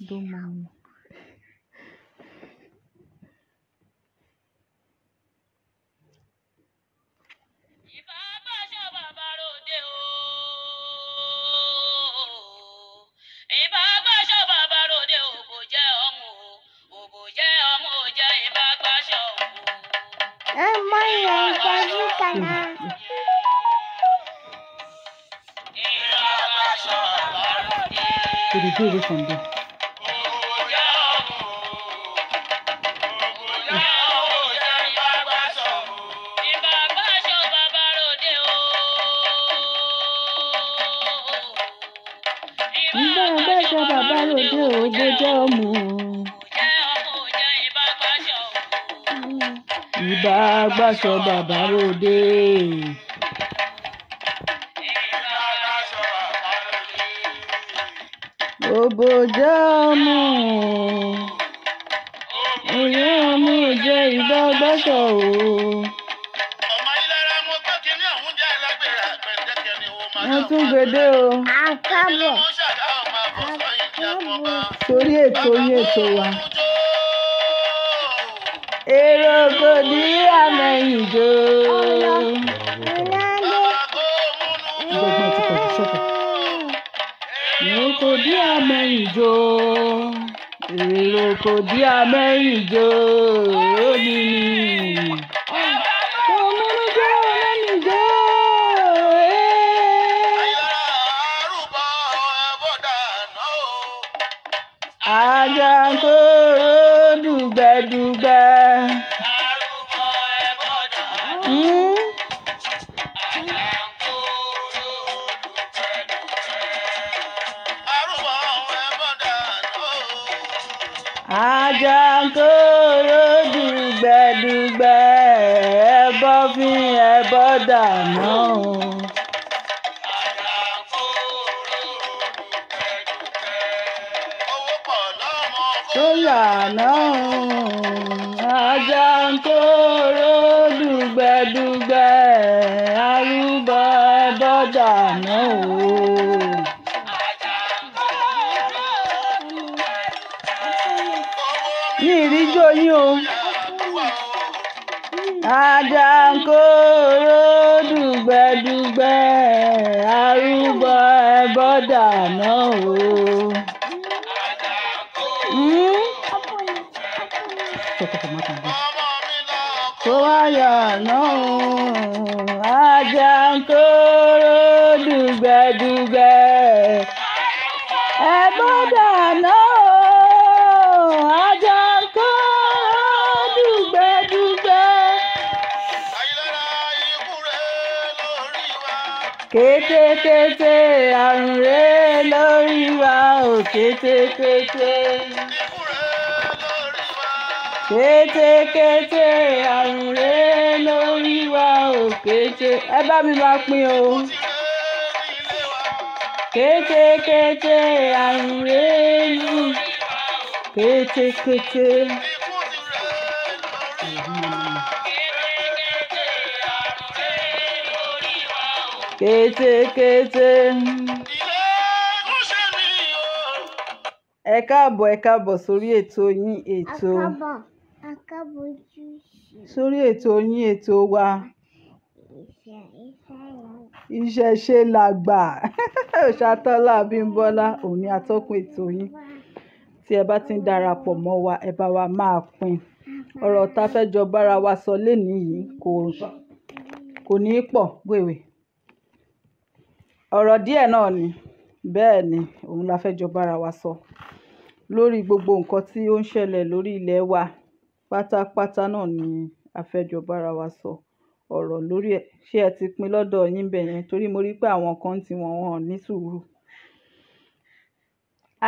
Dómọ̀mù. Get away from there. Ìbà àgbàṣọ bàbá ròde. Òbò jẹ́ ọmọ. Òye ọmọ jẹ́ ìbà àgbàṣọ o. Wọ́n tún gbèdé o. Àkábọ̀. Sórí ètò yín ètò wa. Èrò kò dí àmẹ́yìn jò. Èrò kò dí àmẹ́yìn jò. Èrò kò dí àmẹ́yìn jò. Àjàǹkórò dùgbẹ̀dùgbẹ̀. Àjàǹkórò dùgbẹ̀dùgbẹ̀. Ẹbọ fi ẹbọ dáná. Sóyàná àjàǹkórò dùgbẹ̀dùgbẹ̀. Arúbọ ẹbọ dáná o. Ní ìríjó yín o. Àjàǹkórò dùgbẹ̀dùgbẹ̀. Arúbọ ẹbọ dáná o. Sóyàná àjàǹkórò dùgbẹ̀dùgbẹ̀. Ẹbọ dáná o. Àjàǹkórò dùgbẹ̀dùgbẹ̀. Kétékété àrùn rẹ̀ lórí wa o. Kétékété. Kétékété àrùn rẹ̀ lórí wa o. Kété. Ẹ bá mi máa pín o. Kétékété àrùn rẹ̀ lórí. Kétékété. Kétékété. Ẹ káàbọ̀ sórí ètò yín ètò. Sórí ètò yín ètò wa. Ìṣẹ̀ṣe làgbà. Ṣàtọ́lá Abímbọ́lá òun ni atọ́kùn ètò yín. Tí ẹ bá ti ń darapọ̀ mọ́ wa, ẹ bá wa máa pín. Ọ̀rọ̀ tá fẹ́ jọ bára wa sọ lénìí yìí kò ní pọ̀ wèwè. Ọ̀rọ̀ díẹ̀ náà ni. Bẹ́ẹ̀ ni òun la fẹ́ jọ bára wa sọ. Lórí gbogbo nǹkan tí ó ń ṣẹlẹ̀ lórí ilẹ̀ wa pátápátá náà ni a fẹ́ jọ bára wa sọ ọ̀rọ̀ lórí ẹ̀. Ṣé ẹ ti pín lọ́dọ̀ yín bẹ̀ yẹn? Torí mo rí pé àwọn kan tí wọ́n ní sùúrù.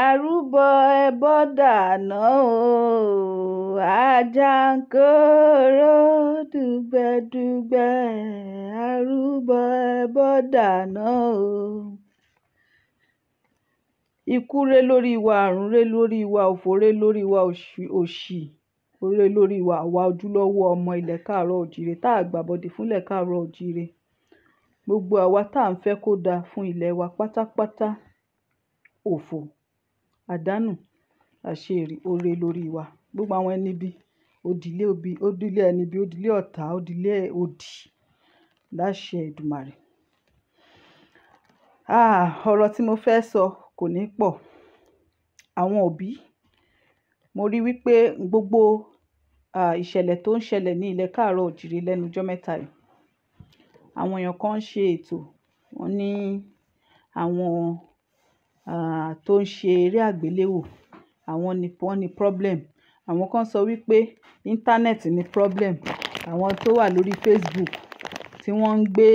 Arúbọ ẹbọ dáná o. Àjàǹkórò dùgbẹ̀dùgbẹ̀. Arúbọ ẹbọ dáná o. Ikú ré lórí wa, àrùn ré lórí wa, òfò ré lórí wa, òṣì ré lórí wa. Àwa ojúlówó ọmọ ilẹ̀ káàárọ̀ òjíire tá a gbàbọ̀dé fún ilẹ̀ káàárọ̀ òjíire. Gbogbo àwa tá à ń fẹ́ kó dáa fún ilẹ̀ wa pátápátá. Òfò, àdánù, àṣírí oore lórí wa. Gbogbo àwọn ẹni bí òdìlé ẹni bí òdìlé ọ̀tá òdìlé òdì láṣẹ Èdùmàrè. Ọ̀rọ̀ tí mo fẹ́ sọ kò ní pọ̀. Àwọn òbí, mo rí wípé gbogbo ìṣẹ̀lẹ̀ tó ń ṣẹlẹ̀ ní ilẹ̀ káàárọ̀ òjìrì lẹ́nu ọjọ́ mẹ́ta yìí, àwọn èèyàn kan ń ṣe ètò, wọ́n ní àwọn tó ń ṣe eré àgbéléwò, àwọn ni wọ́n ní problem. Àwọn kan sọ wípé íńtánẹ́ẹ̀tì ní problem. Àwọn tó wà lórí Facebook tí wọ́n ń gbé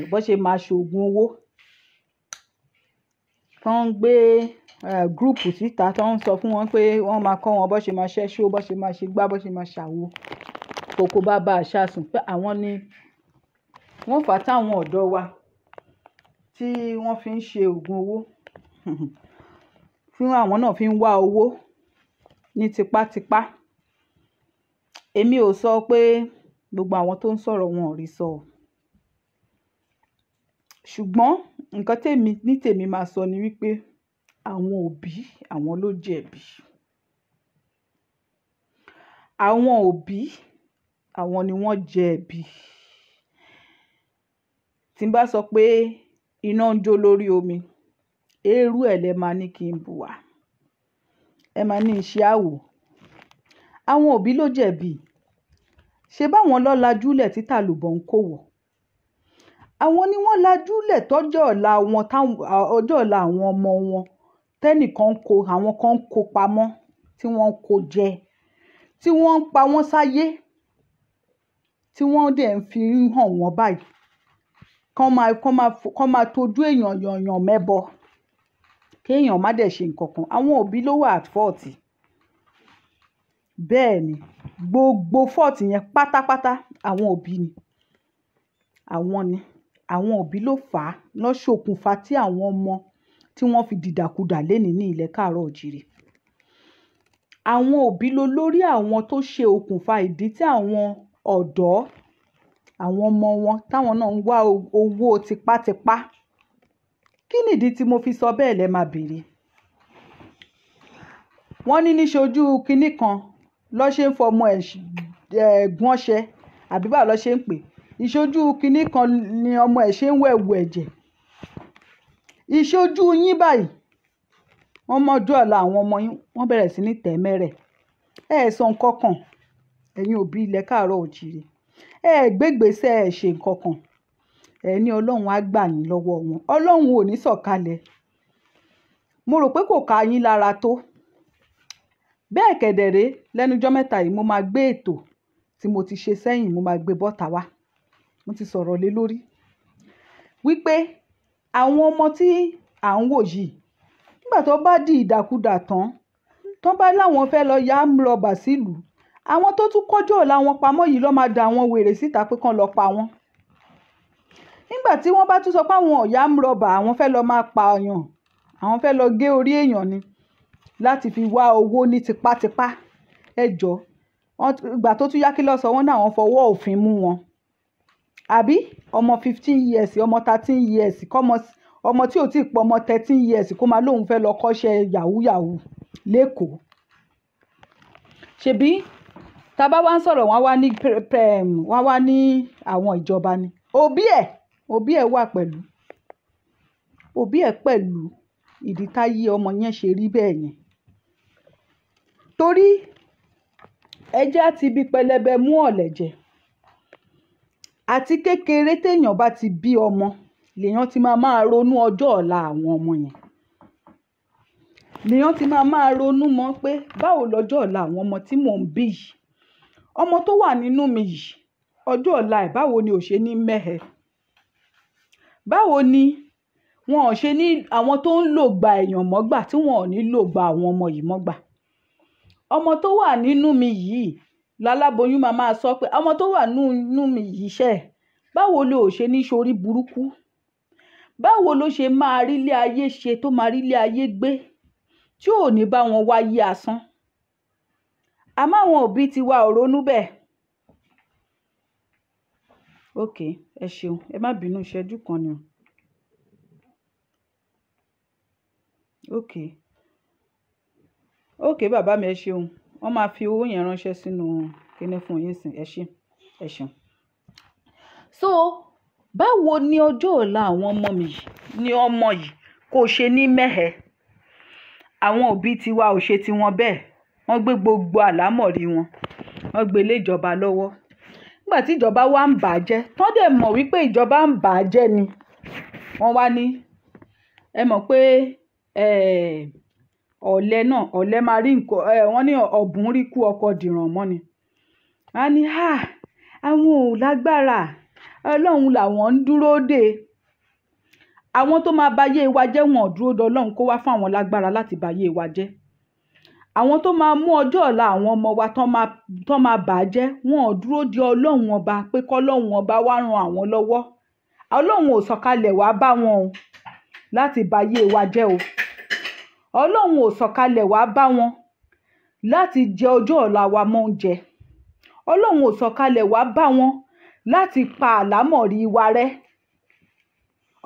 bó ṣe máa ṣoògùn owó, tó ń gbé gúrùpù síta tó ń sọ fún wọn pé wọ́n máa kọ́ wọn bó ṣe máa ṣẹ́ṣó, bó ṣe máa ṣe gbá, bó ṣe máa ṣàwo. Kòkó bá bá àṣà sùn pé àwọn ni wọ́n fà táwọn ọ̀dọ́ wa tí wọ́n fi ń ṣe oògùn owó tí àwọn náà fi ń wá owó ní tipátipá. Èmi ò sọ pé gbogbo àwọn tó ń sọ̀rọ̀ wọn ò rí sọ. Ṣùgbọ́n nǹkan tèmi máa sọ ni wípé àwọn òbí àwọn ló jẹ̀bi. Àwọn òbí àwọn ni wọ́n jẹ̀bi. Tí n bá sọ pé iná ń jó lórí omi, eérú ẹ̀ lẹ máa ní kí n bù wá. Ẹ máa ní iṣẹ́ àwò. Àwọn òbí ló jẹ̀bi. Ṣé báwọn lọ lajúlẹ̀ títà lùbọ̀ ń kó wọ̀? Àwọn ni wọ́n lajúlẹ̀ tọ́jọ́ ọ̀la wọn, ọjọ́ ọ̀la àwọn ọmọ wọn tẹ́nìkan kó, àwọn kan kó pamọ́ tí wọ́n kó jẹ, tí wọ́n ń pa wọ́n sáyé, tí wọ́n dẹ̀ ń fi hàn wọ́n báyìí. Kán máa tójú èèyàn mẹ́bọ, kí èèyàn má dẹ̀ ṣe nǹkan kan. Àwọn òbí ló wà at fault. Bẹ́ẹ̀ ni, gbogbo fault yẹn pátápátá àwọn òbí ni. Àwọn òbí ló fà á, ló ṣokùnfà tí àwọn ọmọ tí wọ́n fi dìdàkudà lénìí ní ilẹ̀ káàárọ̀ òjìrì. Àwọn òbí ló lórí àwọn tó ṣe okùnfà ìdí tí àwọn ọ̀dọ́, àwọn ọmọ wọn táwọn náà ń wá owó tipátipá. Kí nìdí tí mo fi sọ bẹ́ẹ̀ lẹ máa béèrè? Wọ́n ní níṣojú kinní kan ló ṣe ń fọmọ gbọ́nṣẹ, àbí báwo ló ṣe ń pè? Ìṣojú kinní kan ni ọmọ ẹ̀ ṣe ń wẹ̀wù ẹ̀jẹ̀. Ìṣojú yín báyìí, wọ́n mọ́jú ọ̀la àwọn ọmọ yín, wọ́n bẹ̀rẹ̀ sí ní tẹ̀mẹ́rẹ̀. Sọ nǹkan kan, ẹ̀yin òbí ilẹ̀ káàárọ̀ òjìrì. Gbégbèsè ṣe nǹkan kan. Ní Ọlọ́run á gbà yín lọ́wọ́ wọn. Ọlọ́run ò ní sọ̀kalẹ̀. Mo rò pé kò ká yín lára tó. Bẹ́ẹ̀ kẹ̀dẹ̀rẹ́ lẹ́nu ọjọ́ mẹ́ta yìí mo máa gbé ètò tí mo ti ṣe sẹ́yìn, mo máa gbé bọ́ta wá. Mo ti sọ̀rọ̀ lé lórí wípé àwọn ọmọ tí à ń wò yìí, nígbà tó bá di ìdàkudà tán, tó bá láwọn fẹ́ lọ yá rọ́bà sílùú, àwọn tó tún kọjọ́ ọ̀la wọn pamọ́ yìí ló máa da àwọn wèrè síta pé kán lọ pa wọ́n. Nígbà tí wọ́n bá tún sọ pé àwọn ọ̀yá rọ́bà, àwọn fẹ́ lọ máa pa èèyàn, àwọn fẹ́ lọ gé orí èèyàn ni láti fi wá owó ní tipátipá. Ìgbà tó tún yá kí ló sọ, wọ́n náà wọ́n fọwọ́ òfin mú wọn. Àbí ọmọ 15 years, ọmọ 13 years, ọmọ tí ò tí ì pọ̀ ọmọ 13 years kó máa lóun fẹ́ lọ kọ́ṣẹ́ yahoo lẹ́kọ̀ọ́. Ṣebí tá bá wá ń sọ̀rọ̀ wọ́n wá ní àwọn ìjọba ni. Òbí ẹ̀ wà pẹ̀lú. Òbí ẹ̀ pẹ̀lú ìdí táyé ọmọ yẹn ṣe rí bẹ́ẹ̀ yẹn. Torí ẹja ti bí pẹlẹbẹ mú ọ̀lẹ̀ jẹ. Àti kékeré téèyàn bá ti bí ọmọ lèèyàn ti máa ronú ọjọ́ ọ̀la àwọn ọmọ yẹn. Lèèyàn ti máa ronú mọ́ pé báwo lọ́jọ́ ọ̀la àwọn ọmọ tí mò ń bí yìí, ọmọ tó wà nínú mi yìí, ọjọ́ ọ̀la ẹ̀ báwo ni ò ṣe ní mẹ́hẹ? Báwo ni wọn ò ṣe ní àwọn tó ń lò gba èèyàn mọ́gbà tí wọn ò ní lò gba àwọn ọmọ yìí mọ́gbà? Ọmọ tó wà nínú mi yìí, láláboyún máa sọ pé ọmọ tó wà nínú mi yìí báwo ló ṣe ní ṣorí burúkú? Báwo ló ṣe máa rí ilé ayé ṣe tó máa rí ilé ayé gbé tí ò ní bá wọn wáyé asán? Àmọ́ àwọn òbí ti wá ò ronú bẹ́ẹ̀. Ẹ ṣeun, ẹ má bínú, ìṣẹ́jú kan ni o. ok bàbá mi ẹ ṣeun, wọ́n máa fi owó yẹn ránṣẹ́ sínú kíní fún yín sìn. Ẹ ṣeun. So báwo ni ọjọ́ ọ̀la àwọn ọmọ mi ní ọmọ yìí kò ṣe ní mẹ́hẹ? Àwọn òbí tiwa ò ṣe tiwọn bẹ́ẹ̀. Wọ́n gbé gbogbo àlámọ̀rí wọn, wọ́n gbé lé ìjọba lọ́wọ́. Nígbà tí ìjọba wá ń bàjẹ́, tán dẹ̀ mọ̀ wípé ìjọba ń bàjẹ́ ni, wọ́n wá ní, ẹ mọ̀ pé ọ̀lẹ náà, ọ̀lẹ máa rí nǹkan, wọ́n ní ọ̀bùn rí kú ọkọ dìràn mọ́ ni. Wọ́n á ní àwọn ò lágbára, Ọlọ́run làwọn ń dúró dè. Àwọn tó máa bayé wa jẹ́, wọn ò dúró de Ọlọ́run kó wá fún àwọn lágbára láti bayé wa jẹ́. Àwọn tó máa mú ọjọ́ ọ̀la àwọn ọmọ wa tán máa bàjẹ́, wọn ò dúró de Ọlọ́run ọba pé kọ́lọ́run ọba wá ran àwọn lọ́wọ́. Ọlọ́run ò sọ̀kalẹ̀ wá bá wọn o láti bayé wa jẹ́ o. Ọlọ́run ò sọ̀kalẹ̀ wá bá wọn láti jẹ ọjọ́ ọ̀la wa mọ́ oúnjẹ. Ọlọ́run ò sọ̀kalẹ̀ wá bá wọn láti pa àlámọ̀rí wa rẹ́.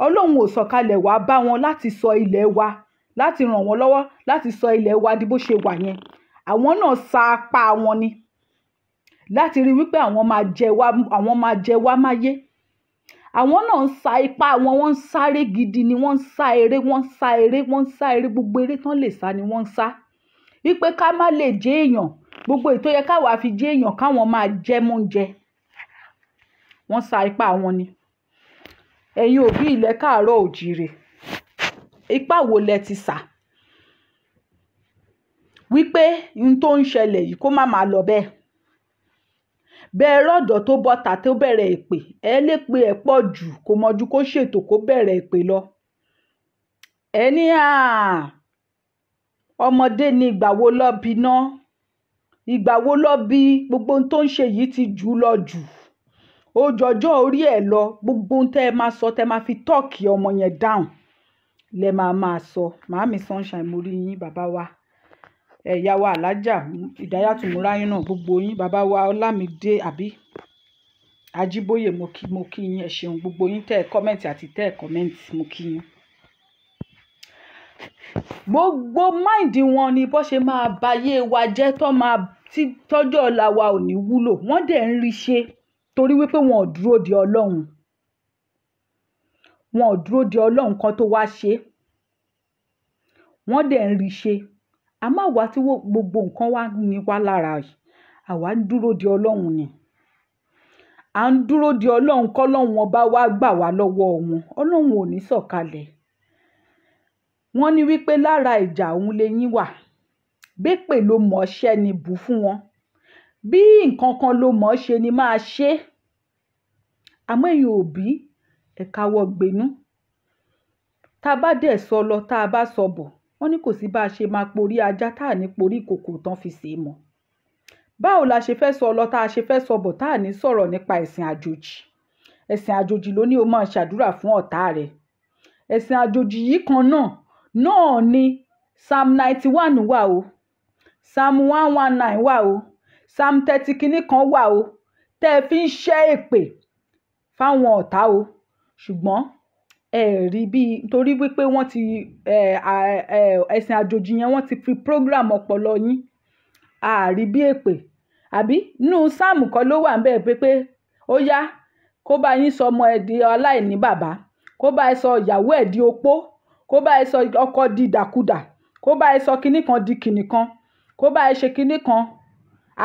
Ọlọ́run ò sọ̀kalẹ̀ wá bá wọn láti sọ ilẹ̀ wa, láti ràn wọ́n lọ́wọ́ láti sọ ilẹ̀ wa di bó ṣe wà yẹn. Àwọn náà sa apá wọn ni láti rí wípé àwọn máa jẹ wá máyé. Àwọn náà ń sa ipá wọn, wọ́n ń sáré gidi ni, wọ́n ń sá eré, gbogbo eré tán lè sá ni wọ́n ń sá. Wípé ká má lè jẹ́ èèyàn, gbogbo ètò yẹ káwa fi jẹ́ èèyàn káwọn máa jẹ mọ́únjẹ. Wọ́n sa ipá wọn ni. Ẹ̀yin òbí ilẹ̀ káàárọ̀ òjìrè, ipá wo lẹ ti sà? Wípé ohun tó ń ṣẹlẹ̀ yìí kó má máa lọ bẹ́ẹ̀. Bẹ́ẹ̀ rọ́dọ̀ tó bọ́ta tó bẹ̀rẹ̀ èpè, ẹ lè pe ẹ̀ pọ̀ jù kó mọ́jú kó ṣètò kó bẹ̀rẹ̀ èpè lọ. Ẹ ní ọmọdé ni ìgbà wo lọ bí náà? Ìgbà wo lọ bí? Gbogbo ohun tó ń ṣe yìí ti jù lọ jù. Ó jọjọ́ orí ẹ̀ lọ. Gbogbo ohun tẹ́ ẹ máa sọ, tẹ́ ẹ máa fi tọ́ọ̀kì ọmọ yẹn dáhùn lẹ máa sọ. Màámi Sunshine, mo rí yín, bàbá wa ìyá wa Alájà Ìdáyàtú Múráyìn náà, gbogbo yín, bàbá wa Ọlámídé àbí Ajíbóyè, mo kí yín, ẹ ṣeun. Gbogbo yín tẹ́ ẹ kọ́mẹ̀ntì àti tẹ́ ẹ kọ́mẹ̀ntì, mo kí yín. Gbogbo máìndì wọn ni bó ṣe máa bayé wa jẹ́ tọ́jọ́ ọ̀la wa ò ní wúlò. Wọ́n dẹ̀ ń rí ṣe torí wípé wọn ò dúró de Ọlọ́run. Wọn ò dúró de Ọlọ́run kan tó wá ṣe. Wọ́n dẹ̀ ń rí ṣe. A máa wá tí gbogbo nǹkan wá ní wá lára yìí. Àwa ń dúró de Ọlọ́run ni. À ń dúró de Ọlọ́run kọ́lọ́run ọba wá gbà wá lọ́wọ́ wọn. Ọlọ́run ò ní sọ̀kalẹ̀. Wọ́n ní wípé lára ìjà òun lẹ́yìn wà. Bépè ló mọ̀ ṣẹ́ ni bù fún wọn. Bí nǹkan kan ló mọ̀ ṣe ni máa ṣe. Àmọ́ ẹ̀yin òbí, ẹ káwọ́ gbénú. Tá a bá dẹ̀ sọ lọ, tá a bá sọ bọ̀, wọ́n ní kò sí bá a ṣe máa porí ajá tá à ní porí ìkòkò tán fi sè é mọ́. Báwo la ṣe fẹ́ sọ lọ, tá a ṣe fẹ́ sọ bọ̀, tá à ní sọ̀rọ̀ nípa ẹ̀sìn àjòjì. Ẹ̀sìn àjòjì ló ní o máa ṣàdúrà fún ọ̀tá rẹ̀. Ẹ̀sìn àjòjì yìí kan náà ni Psalm 91 wà o, Psalm 119 wà o, Psalm 30 kìíní kan wà o, tẹ́ ẹ fi ń ṣẹ́ èpè fáwọn ọ̀tá o. Ṣùgbọ́n rí bí torí wípé wọ́n ti ẹ̀sìn àjòjì yẹn wọ́n ti fi program ọpọlọ yín àrí bí èpè àbí nínú sáàmù kan ló wà ń bẹ́ẹ̀ pé ó yá kó bá yín sọ ọmọ ẹ̀ di aláìní bàbá, kó bá ẹ sọ ìyàwó ẹ̀ di opó, kó bá ẹ sọ ọkọ di ìdàkudà, kó bá ẹ sọ kinní kan di kinní kan, kó bá ẹ ṣe kinní kan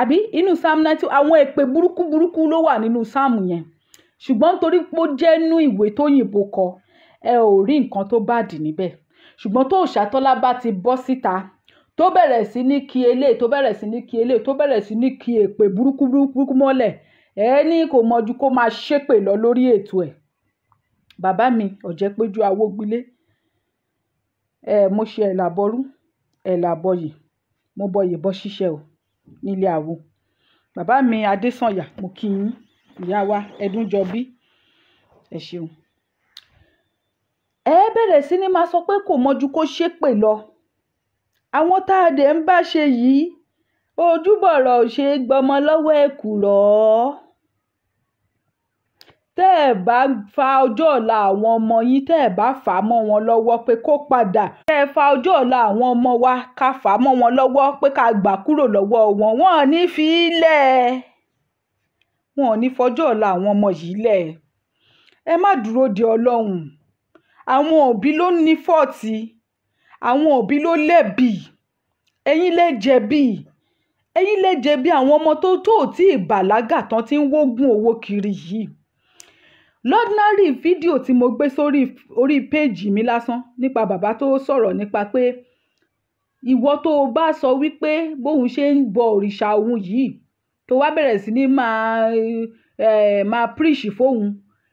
àbí inú Psalm 90 àwọn èpè burúkú ló wà nínú sáàmù yẹn. Ṣùgbọ́n torí pé ó jẹ́ inú ìwé tó yìnbó kọ, ẹ ò rí nǹkan tó bá dì níbẹ̀. Ṣùgbọ́n tó Òṣàtọ́lá bá ti bọ́ síta tó bẹ̀rẹ̀ sí ní kí eléyìí, tó bẹ̀rẹ̀ sí ní kí eléyìí, tó bẹ̀rẹ̀ sí ní kí èpè burúkú mọ́lẹ̀, ẹ ní kò mọ̀jú kó máa ṣépè lọ lórí ètò ẹ̀. Bàbá mi Ọ̀jẹ́péjú Awógbilé, mo ṣe ẹ̀làbọ̀rú ẹ̀làbọ̀yè, mo bọyè bọ́ ṣíṣẹ́ o nílé àwo. Bàbá mi Adésànyà, mo kí yín. Ìyá wa Ẹdúnjọbí, ẹ ṣeun. Ẹ bẹ̀rẹ̀ sí ní máa sọ pé kò mọ̀jú kó ṣépè lọ. Àwọn tá a dẹ̀ ń bá ṣe yìí, ojúbọ̀rọ̀ ò ṣe é gbọmọ lọ́wọ́ ẹ̀kùrọ́. tẹ́ ẹ̀ bá fa ọjọ́ ọ̀la àwọn ọmọ yín, tẹ́ ẹ̀ bá fà á mọ́ wọn lọ́wọ́ pé kó padà, tẹ́ ẹ fa ọjọ́ ọ̀la àwọn ọmọ wa ká fà á mọ́ wọn lọ́wọ́ pé ká gbà kúrò lọ́wọ́ wọn, wọn ò ní fi í lẹ̀, wọn ò ní fọjọ́ ọ̀la àwọn ọmọ yìí lẹ̀. Ẹ má dúró de Ọlọ́run. Àwọn òbí ló ní fọ́ọ̀tì, àwọn òbí ló lẹ́bi, ẹ̀yin lẹ jẹ̀bi, ẹ̀yin lẹ jẹ̀bi àwọn ọmọ tó tí ì bàlágà tán tí ń wógún owó kiri yìí. Lọ́dínárì fídíò tí mo gbé orí péèjì mi lásán nípa bàbá tó sọ̀rọ̀ nípa pé ìwọ tó o bá sọ wípé bóun ṣe ń bọ òrìṣà òun yìí tó wá bẹ̀rẹ̀ sí ní máa preach fóun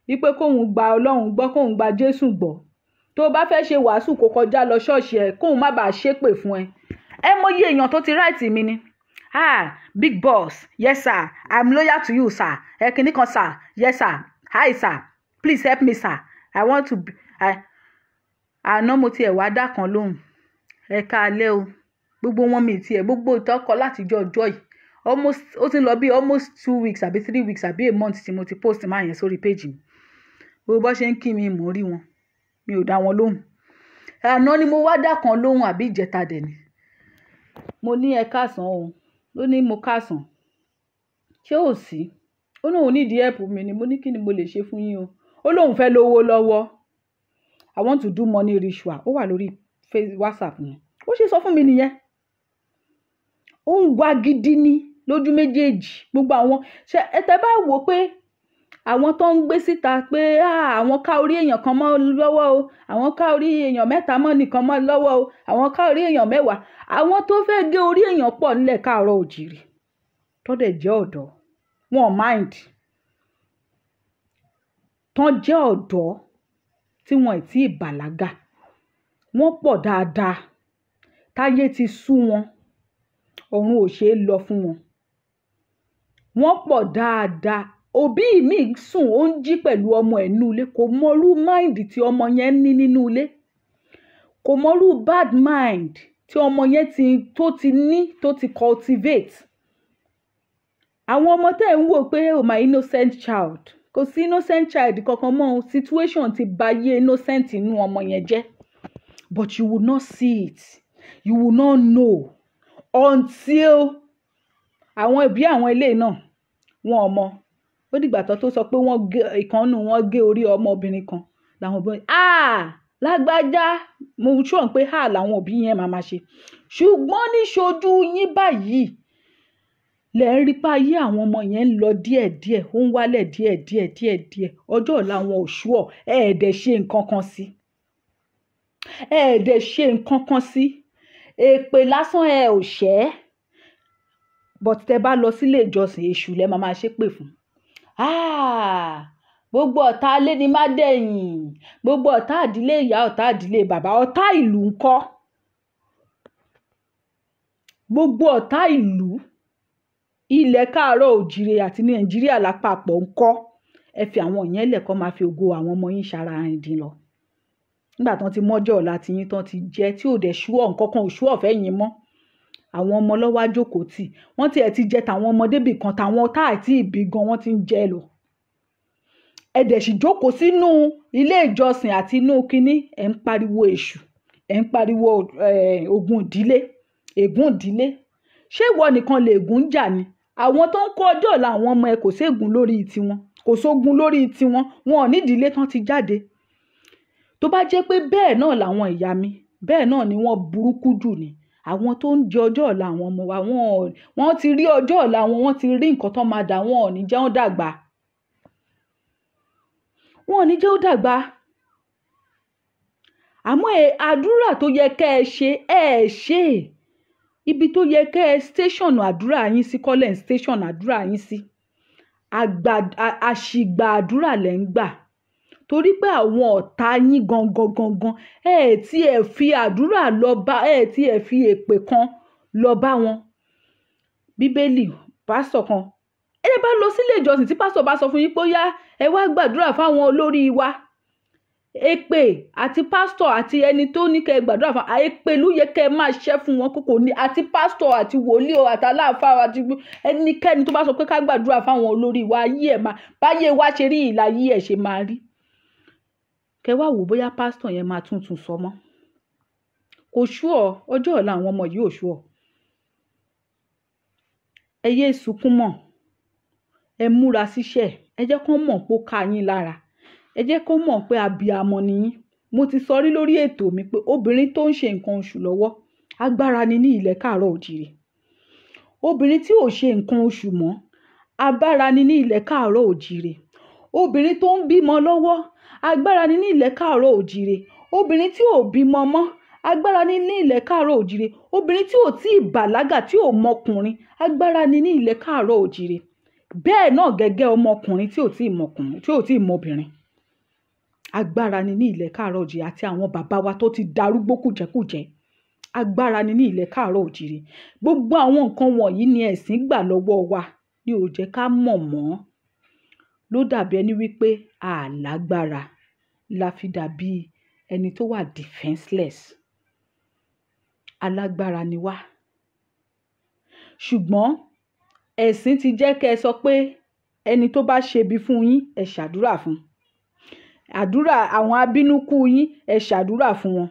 wípé kóun gba Ọlọ́run gbọ́, kóun gba Jésù gbọ́, tó o bá fẹ́ ṣe wàásù kó kọjá lọ ṣọ́ọ̀ṣì ẹ̀ kóun má bàa ṣépè fún ẹ. Ẹ mọyì èèyàn tó ti ráìtì mi ni. Big boss, yes sir, I'm loyal to you sir, ẹ kìíní kan sir, yes sir, hi sir, please help me sir, I want to be. Àná mo tiẹ̀ wá dá kan lóhùn, ẹ káalẹ́ o, gbogbo wọn mi tiẹ̀ gbogbo ìtọ́kọ látijọ́ ọjọ́ yìí ó ti lọ bí almost 2 weeks àbí 3 weeks àbí a month tí mo ti post máa yẹn sórí péjì mi. Gbogbo bó ṣe ń kí mi mò ń rí wọn, mi ò dá wọn lóhùn. Àná ni mo wá dá kan lóhùn àbí ìjẹta dẹ̀ ni. Mo ní ẹ káàsán o, ló ní mo káàsán, ṣé ò sí? Ó lóun nídìí help mi ni. Mo ní kí ni mo lè ṣe fún yín o? Ó lóun fẹ́ lówó lọ́wọ́, I want to do money ritual. Ó wà lórí WhatsApp mi, ó ṣe sọ fún mi nìyẹn. Ó ń wá gidi ní lójú méjèèjì. Gbogbo àwọn ṣe ẹ̀tẹ̀ bá wò pé àwọn tó ń gbé síta pé àwọn ká orí èèyàn kan mọ́ lọ́wọ́ o, àwọn ká orí èèyàn 3 mọ́ nìkan mọ́ lọ́wọ́ o, àwọn ká orí èèyàn 10, àwọn tó fẹ́ gé orí èèyàn pọ̀ nílẹ̀ káàárọ̀ òjìrì tó dẹ̀ jẹ́ ọ̀dọ́, wọn mind, tán jẹ́ ọ̀dọ́ tí wọn ì tí ì bàlágà, wọ́n pọ̀ dáadáa, táyé ti sú wọn, ọ̀run ò ṣeé lọ fún wọn, wọ́n pọ̀ dáadáa. Òbí mi sùn ó ń jí pẹ̀lú ọmọ ẹ̀ nínú ilé, kò mọrú mind tí ọmọ yẹn ní nínú ilé, kò mọrú bad mind tí ọmọ yẹn tó ti cultivate. Àwọn ọmọ tẹ́ ń wò pé oh my innocent child, kò sí innocent child kankan mọ́, situation ti bayé innocent inú ọmọ yẹn jẹ́, but you will not see it, you will not know until àwọn ẹbí àwọn ilé náà wọn ọmọ ó dìgbà tó sọ pé wọ́n gé ìkànnù, wọ́n gé orí ọmọbìnrin kan làwọn òbí lágbájá, mo sọ pé làwọn òbí yẹn máa ṣe. Ṣùgbọ́n ní ṣojú yín báyìí lẹ ń rí pa ayé àwọn ọmọ yẹn ń lọ díẹ̀díẹ̀, ó ń wálẹ̀ díẹ̀díẹ̀, ọjọ́ ọ̀la wọn ò ṣúọ̀, ẹ̀ẹ́dẹ̀ ṣe nǹkan kan sí, èpè lásán ẹ ò ṣẹ́, but tẹ bá lọ sílé ìjọsìn èṣù lẹ máa ṣépè fún. Gbogbo ọ̀tá ilé ni má dẹ̀yìn, gbogbo ọ̀tá ìdílé ìyá, ọ̀tá ìdílé bàbá, ọ̀tá ìlú ńkọ́? Gbogbo ọ̀tá ìlú ilẹ̀ káàárọ̀ òjìrè àti Nàìjíríà lápapọ̀ ńkọ́? Ẹ fi àwọn yẹn lẹ̀ kó máa fi ògo àwọn ọmọ yín ṣara ẹ̀dín lọ. Nígbà tán ti mọ́jọ́ ọ̀la tí yín tán ti jẹ́ tí ò dẹ̀ ṣúọ̀ nǹkan kan ò ṣúọ̀ fẹ́ yín mọ́. Àwọn ọmọ lọ́wọ́ àjókòó tì, wọ́n ti ẹ̀ ti jẹ tàwọn ọmọdébì kan, tàwọn tá àti ìbí gan wọ́n ti ń jẹ lọ. Ẹ dẹ̀ sì jókòó sínú ilé ìjọsìn àti inú kínní, ẹ̀ ń pariwo èṣù, ẹ̀ ń pariwo ogun ìdílé, ègún ìdílé. Ṣé ìwọ nìkan lè ègún jà ni? Àwọn tó ń kó ọjọ́ ọ̀la àwọn ọmọ ẹ kò ségun lórí tiwọn, kò sógun lórí tiwọn, wọn ò ní ìdílé tán ti jáde. Tó bá jẹ́ pé bẹ́ẹ̀ náà làwọn ìyá mi, bẹ́ẹ̀ náà ni wọ́n burúkú jù ni. Àwọn tó ń jẹ ọjọ́ ọ̀la àwọn ọmọ wa, wọ́n ti rí ọjọ́ ọ̀la wọn, wọ́n ti rí nǹkan tó máa dà, wọn ò ní jẹ́ ó dàgbà. Wọn ò ní jẹ́ ó dàgbà. Àmọ́ àdúrà tó yẹ kẹ́ ẹ ṣe, ẹ ṣe. Ibi tó yẹ kẹ́ ẹ station àdúrà yín sí kọ́lẹ̀ station àdúrà yín sí. Àṣìgbà àdúrà lẹ́ ń gbà. Torí pé àwọn ọ̀tá yín gangan tí ẹ fi àdúrà lọ bá, tí ẹ fi èpè kan lọ bá wọn. Bíbélì pásítọ̀ kan, ẹ bá lọ sílé ìjọsìn tí pásítọ̀ bá sọ fún yín pé ó yá ẹ wá gbàdúrà fáwọn olórí wa, èpè àti pásítọ̀ àti ẹni tó ní kẹ́ gbàdúrà fún èpè ló yẹ kẹ́ máa ṣẹ́ fún wọn kókò ní àti pásítọ̀ àti wòlíì o àtàláàfáà àti ẹnikẹ́ni tó bá sọ pé ká gbàdúrà fáwọn olórí wa ayé ẹ̀ máa báyé wa ṣe rí ìlà ayé ẹ̀ ṣe máa rí. Kẹ́ wá wò bóyá pásítọ̀ yẹn máa tún sọ mọ́. Kò ṣúọ̀ ọjọ́ ọ̀la àwọn ọmọ yìí ò ṣúọ̀. Ẹ yé sunkún mọ́, ẹ múra síṣẹ́, ẹ jẹ́ kó mọ̀ pé ó ká yín lára, ẹ jẹ́ kó mọ̀ pé abiyamọ ni yín. Mo ti sọ rí lórí ètò mi pé obìnrin tó ń ṣe nǹkan oṣù lọ́wọ́ agbára ni ní ilẹ̀ káàárọ̀ òjìrè. Obìnrin tí ò ṣe nǹkan oṣù mọ́ agbára ni ní ilẹ̀ káàárọ̀ òjìrè. Obìnrin tó ń bímọ lọ́wọ́ agbára ni ní ilẹ̀ káàárọ̀ òjìrè. Obìnrin tí ò bímọ mọ́ agbára ni ní ilẹ̀ káàárọ̀ òjìrè. Obìnrin tí ò tí ì bàlágà tí ò mọkùnrin agbára ni ní ilẹ̀ káàárọ̀ òjìrè. Bẹ́ẹ̀ náà gẹ́gẹ́ ọmọkùnrin tí ò tí ì mọkùnrin tí ò tí ì mọbìnrin agbára ni ní ilẹ̀ káàárọ̀ òjìrè àti àwọn bàbá wa tó ti darúgbó kùjẹ́kùjẹ́ agbára ni ní ilẹ̀ káàárọ̀ òjìrè. Gbogbo àwọn nǹkan wọ̀nyí ni ẹ̀sìn gbà lọ́wọ́ wa ní ò jẹ́ ká mọ̀ mọ́. Ló dàbí ẹni wípé àlágbára la fi dàbí ẹni tó wà defenseless. Alágbára ni wá. Ṣùgbọ́n ẹ̀sìn ti jẹ́ kẹ́ ẹ sọ pé ẹni tó bá ṣebi fún yín ẹ ṣàdúrà fún. Àdúrà àwọn abínúkú yín ẹ ṣàdúrà fún wọn.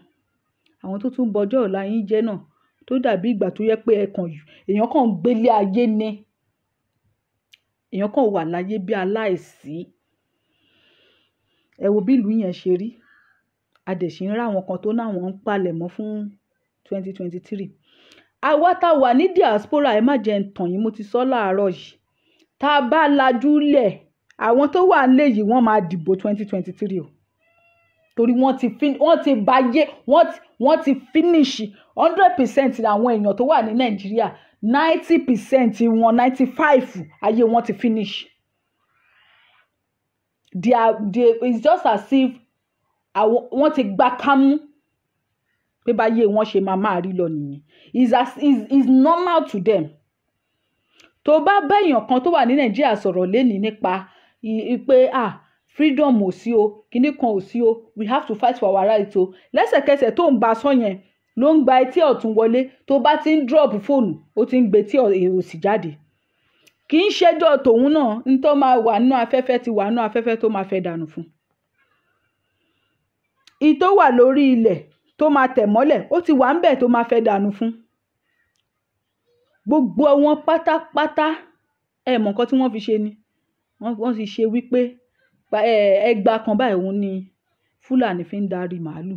Àwọn tó tún bọjọ́ ọ̀la yín jẹ́ náà tó dàbí ìgbà tó yẹ pé èèyàn kàn gbélé ayé ni. Èèyàn kàn wà láyé bí aláìsí. Ẹ wo bí ìlú yẹn ṣe rí. A dẹ̀ ṣì ń rá àwọn kan tó náwọn ń palẹ̀mọ́ fún 2023. Àwa tá wà ní diaspora ẹ má jẹ́ ń tàn yín mo ti sọ láàárọ̀ yìí. Tá a bá lajú lẹ̀ àwọn tó wà nílé yìí wọ́n máa dìbò 2023 o. Torí wọ́n ti finish 100% àwọn èèyàn tó wà ní Nàìjíríà 90% wọn 95 ayé wọn ti finish. It's just as if wọ́n ti gbá kámú pé báyé wọn ṣe máa rí lọ nìyẹn. Is normal to them. Tó bá bẹ́yàn kan tó wà ní Nàìjíríà sọ̀rọ̀ lénìí nípa pé freedom ò sí o kíní kan ò sí o we have to fight for our rights o lẹ́sẹ̀kẹsẹ̀ tó ń bá sọ yẹn ló ń gba etí ọ̀tún wọlé tó bá ti ń drop fóònù ó ti ń gbé tí òsì jáde. Kì í ṣẹjọ́ tòun náà ní tó máa wà nínú afẹ́fẹ́ ti wà nínú afẹ́fẹ́ tó máa fẹ́ dànù fún. Ìtó wà lórí ilẹ̀ tó máa tẹ̀ mọ́lẹ̀ ó ti wà ń bẹ̀ tó máa fẹ́ dànù fún. Gbogbo wọn pátápátá mọ̀ nǹkan tí wọ́n fi ṣe ni. Wọ́n ti ṣe wípé ẹgbà kan báyìí òun ni Fúlàní fi ń darí màálù.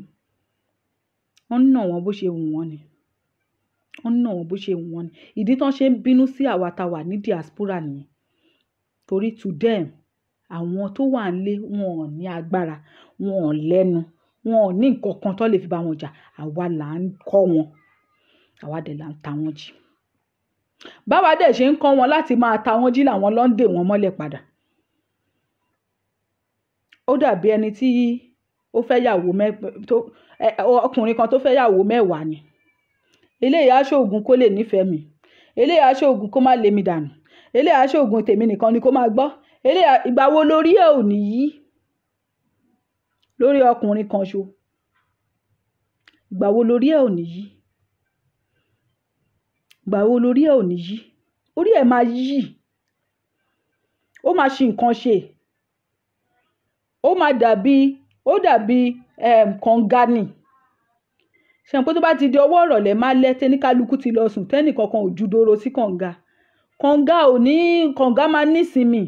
Wọ́n nà wọ́n bó ṣe wù wọ́n ni. Ìdí tán ṣe ń bínú sí àwa tá wà ní diaspora nìyẹn. Torí to them àwọn tó wà nílé wọn ò ní agbára wọn ò lẹ́nu wọn ò ní nǹkan kan tó lè fi bá wọn jà àwa là ń kọ́ wọn àwa dẹ̀ là ń ta wọn jí. Báwa dẹ̀ ṣe ń kọ́ wọn láti máa ta wọn jí làwọn ló ń dè wọ́n mọ́lẹ̀ padà. Ó dàbí ẹni tí ó fẹ́ yàwó ọkùnrin kan tó fẹ́ yàwó mẹ́wàá ni. Eléyìí á ṣoògùn kó lè nífẹ̀ẹ́ mi. Eléyìí á ṣoògùn kó má lé mi dànù. Eléyìí á ṣoògùn tèmi nìkan ni kó máa gbọ́. Ìgbà wo lórí ẹ̀ ò ní yí? Lórí ọkùnrin kan ṣo. Ìgbà wo lórí ẹ̀ ò ní yí? Ìgbà wo lórí ẹ̀ ò ní yí? Orí ẹ̀ máa yí. Ó máa ṣe nǹkan ṣe. Ó dàbí kànga ni. Ṣé pé tó bá ti di ọwọ́ ìrọ̀lẹ́ máa lẹ́ tẹ́níkálukú ti lọ sùn tẹ́nì kankan ò ju doro sí kànga. Kànga máa nísinmi.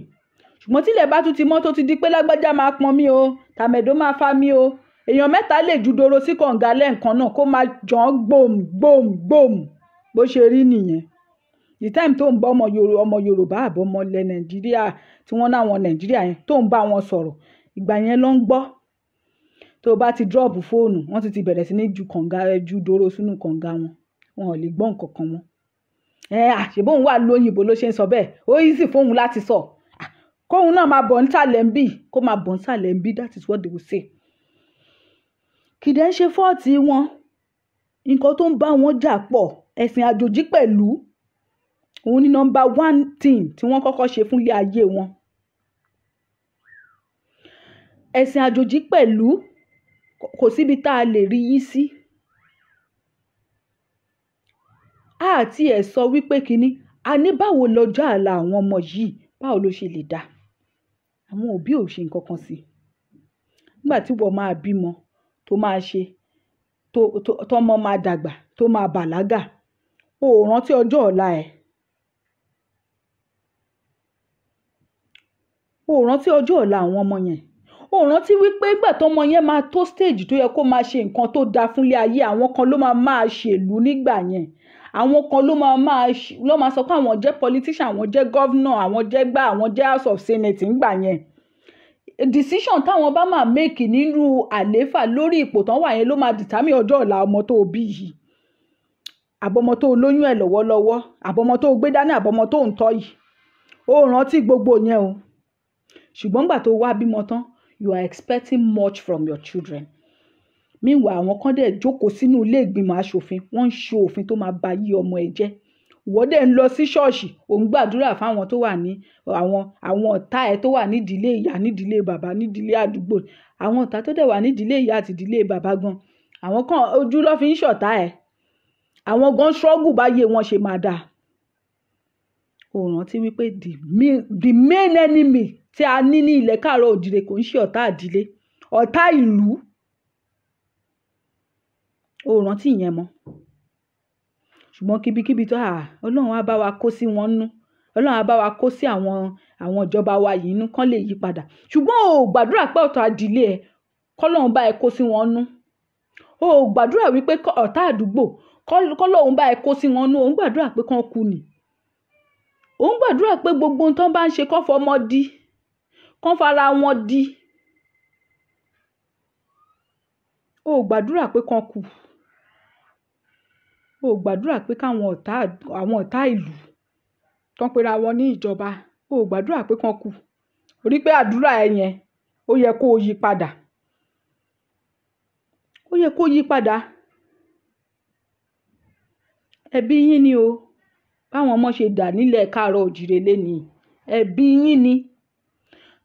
Ṣùgbọ́n tílẹ̀ bá tún ti mọ́ tó ti di pé lágbájá máa pọn mí o tàmẹ̀dó máa fá mí o èèyàn mẹ́ta lè ju doro sí kànga lẹ́ẹ̀kan náà kó máa jàn gbòm bó ṣe rí nìyẹn. The time tó ń bá ọmọ Yorùbá àbọ̀ ọmọ ilẹ̀ Nàìjíríà tí wọ́n náwọn Nàìjíríà yẹn tó ń bá wọn sọ̀rọ̀ ìgbà yẹn ló ń gbọ́. Tó bá ti drop fóònù wọ́n ti bẹ̀rẹ̀ sí ní ju doro sínú kànga wọn ò lè gbọ́ nǹkan kan mọ́. Àṣebóhun wà lóyìnbó ló ṣe ń sọ bẹ́ẹ̀ ó easy fóun láti sọ. Kóhun náà máa bọ̀ nísàlẹ̀ ń bì kó máa bọ̀ nísàlẹ̀ ń bì that is what they will say. Kìdẹ́ ń ṣe fọ́ọ̀tì wọn nǹkan tó ń bá wọn jà pọ̀ ẹ̀sìn àjòjì pẹ̀lú òun ni number 1 thing tí wọ́n kọ́kọ́ ṣe fún ilé ayé wọn. Ẹ̀sìn àjòjì pẹ̀lú kò síbi tá a lè rí yí sí. Àti ẹ̀ sọ wípé kíní a ní báwo lọ́jọ́ àlà àwọn ọmọ yìí báwo ló ṣe lè dá àwọn òbí ò ṣe nǹkan kan sí i. Nígbà tí wọ́n máa bímọ tó máa ṣe tọ́mọ máa dàgbà tó máa bàlágà o ò rántí ọjọ́ ọ̀la ẹ̀. O ò rántí ọjọ́ ọ̀la àwọn ọmọ yẹn. O ò rántí wípé ìgbà tọ́mọ yẹn máa tó stage tó yẹ kó máa ṣe nǹkan tó dáa fúnlé ayé àwọn kan ló máa ṣèlú nígbà yẹn. Àwọn kan ló máa sọ pé àwọn jẹ́ politician, àwọn jẹ́ governor, àwọn jẹ́ àwọn jẹ́ house of senate nígbà yẹn. Decision táwọn bá máa make nínú àlééfà lórí ipò tán wà yẹn ló máa determine ọjọ́ ọ̀la ọmọ tó bí yìí. Àbọ̀mọ tó lóyún ẹ̀ lọ́wọ́lọ́wọ́, àbọ̀mọ tó gbé dání, àbọ̀mọ tó ń tọ́ yìí. O ò rántí gbogbo yẹn o. Ṣùgbọ́n gbà tó wá bímọ tán, you are expecting much from your children. Meanwhile, àwọn kan dẹ̀ jókòó sínú ilé ìgbìmọ̀ aṣòfin, wọ́n ń ṣe òfin tó máa ba yí ọmọ ẹ jẹ́. Ìwọ dẹ̀ ń lọ sí ṣọ́ọ̀ṣì, ò ń gbàdúrà fáwọn tó wà ní àwọn ọ̀tá ẹ tó wà nídìílé ìyá, nídìílé bàbá, nídìílé àdúgbò. Àwọn ọ̀tá tó dẹ̀ wà nídìílé ìyá àti ìdílé bàbá gan. Àwọn kan ojú ló fi ń ṣọ̀tá ẹ. Àwọn gan struggle báyé wọn ṣe máa dáa. O rántí wípé the main enemy tí a ní ní ilẹ̀ káàárọ̀ òjìrè kò ń ṣe ọ̀tá ìdílé, ọ̀tá ìlú. O rántí ìyẹn mọ́. Ṣùgbọ́n kíbikíbi tó Ọlọ́run á bá wa kó sí wọn nú. Ọlọ́run á bá wa kó sí àwọn ìjọba wa yìí nú kán lè yí padà. Ṣùgbọ́n o gbàdúrà pé ọ̀tá ìdílé ẹ k'Ọlọ́run bá ẹ kó sí wọn nú. O gbàdúrà wípé ọ̀tá àdúgbò k'Ọlọ́run bá ẹ kó sí wọn nú. O ń gbàdúrà pé kán kú ni. O ń gbàdúrà pé gbogbo ohun tán bá ń ṣe kán fọmọ di, kán fara wọn di. O gbàdúrà pé kán kú. O gbàdúrà pé káwọn ọ̀tá ìlú tán pera wọn ní ìjọba. O gbàdúrà pé kán kú. Orí pé àdúrà ẹ yẹn ó yẹ kó yí padà. Ó yẹ kó yí padà. Ẹbí yín ni o. Báwọn ọmọ ṣe dà nílẹ̀ káàárọ̀ òjìrè lénìí. Ẹbí yín ni.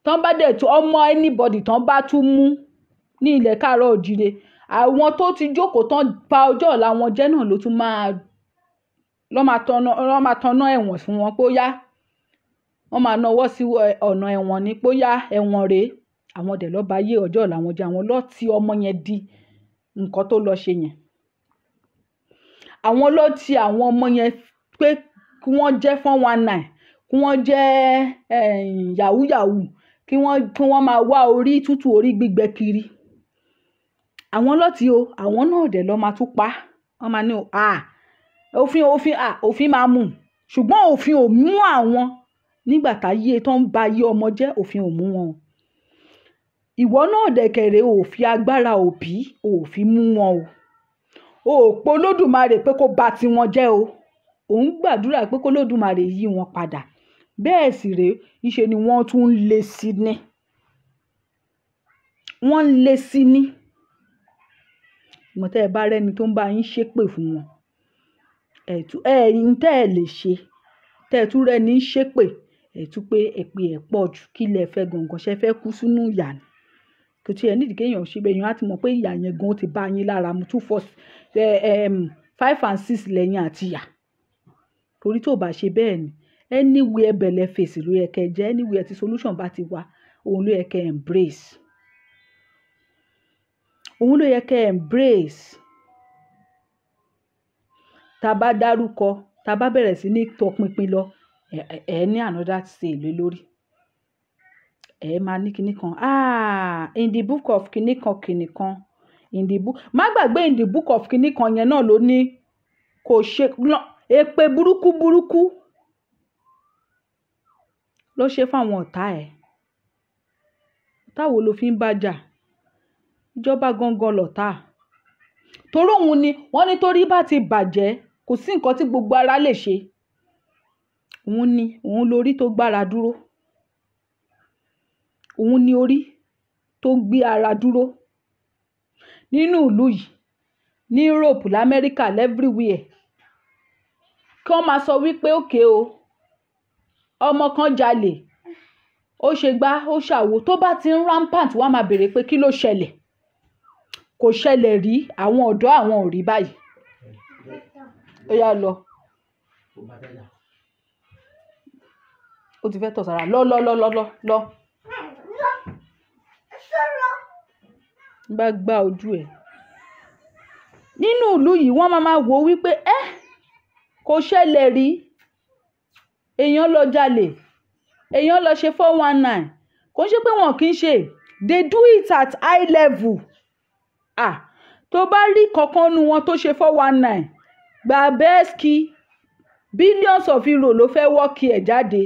Tán bá dẹ̀ tó ọmọ anybody tán bá tún mú ní ilẹ̀ káàárọ̀ òjìrè, àwọn tó ti jókòó tán bà ọjọ́ ọ̀la wọn jẹ́ náà ló tún máa tọ́nà ẹ̀wọ̀n fún wọn pé ó yá. Wọ́n máa nawọ́ sí ọ̀nà ẹ̀wọ̀n ní pé ó yá ẹ̀wọ̀n rèé. Àwọn dẹ̀ ló bá yé ọjọ́ ọ̀la wọn jẹ́, àwọn ló ti ọmọ yẹn di nǹkan tó lọ ṣe yẹn. Àwọn ló ti àwọn ọmọ yẹn pé kí wọ́n jẹ́ 419, kí wọ́n jẹ́ yahoo, kí wọ́n máa wá orí tútù orí gbígbẹ kiri. Àwọn ló ti o, àwọn náà dẹ̀ ló máa tún pa. Wọ́n máa ní òfin máa mú. Ṣùgbọ́n òfin ò mú àwọn nígbà táyé tó ń ba yé ọmọ jẹ́, òfin ò mú wọn. Ìwọ náà dẹ̀kẹ̀rẹ̀ ò fi agbára òbí ò fi mú wọn o. O ò pe Olódùmarè pé kó ba ti wọn jẹ́ o. Ò ń gbàdúrà pé kó Olódùmarè yí wọn padà. Bẹ́ẹ̀ sì rèé, ìṣe ni wọ́n tún ń le sí ni. Wọ́n ń le sí ni. Ìmọ̀ tẹ́ ẹ bá rẹ́ni tó ń bá yín ṣépè fún wọn. Ẹ̀yin tẹ́ ẹ lè ṣe. Tẹ́ ẹ tún rẹ́ni ṣépè. Ẹ tún pé èpè ẹ̀ pọ̀ jù kí lẹ fẹ́ gangan ṣe fẹ́ kú sínú ìyà ni. Kò tí ẹ nídìí kéèyàn ṣe bẹ́ẹ̀ yẹn á ti mọ̀ pé ìyà yẹn gan ti bá yín lára mu 5 and 6 lẹ́yìn àti ìyà. Torí tó bá ṣe bẹ́ẹ̀ ni anywhere bẹ̀lẹ̀ fèsì ló yẹ kẹ́ jẹ́, anywhere tí solution bá ti wá òun ló yẹ kẹ́ embrace. Òun ló yẹ kẹ́ embrace. Tá bá dárúkọ, tá bá bẹ̀rẹ̀ sí ní tọpinpin lọ, ẹ ní another say lé lórí. Ẹ máa ní kinní kan. In the book of kinní kan. In the book. Má gbàgbé in the book of kinní kan yẹn náà ló ní kò ṣe èpè burúkú ló ṣe fáwọn ọ̀tá ẹ̀. Táwo ló fi ń bájà? Ìjọba gangan lọ̀tá. Torí òun ni wọ́n ní torí bá ti bàjẹ́ kò sí nǹkan tí gbogbo ara lè ṣe. Òun lórí tó gbára dúró. Òun ni orí tó gbé ara dúró. Nínú ìlú yìí, ní Europe, l'Amẹ́ríkà, everywhere. Kí wọ́n máa sọ wípé òkè o, ọmọ kan jalè, ó ṣe gbá, ó ṣàwo. Tó bá ti ń rampant wá máa bèèrè pé kí ló ṣẹlẹ̀. kò ṣẹlẹ̀ rí, àwọn ọ̀dọ́ àwọn ò rí báyìí. Ó yá lọ. Ó ti fẹ́ tọ̀ sára. Lọ. Bá gbá ojú ẹ̀. Nínú ìlú yìí wọ́n máa wò wípé kò ṣẹlẹ̀ rí. Èèyàn lọ jalè, èèyàn lọ ṣe 419. Kò ń ṣe pé wọn kì í ṣe. They do it at high level. Tó bá rí kankan nu wọn tó ṣe 419, gba bẹ́ẹ̀sì billions of euro ló fẹ́ wọ́ọ̀kì ẹ̀ jáde.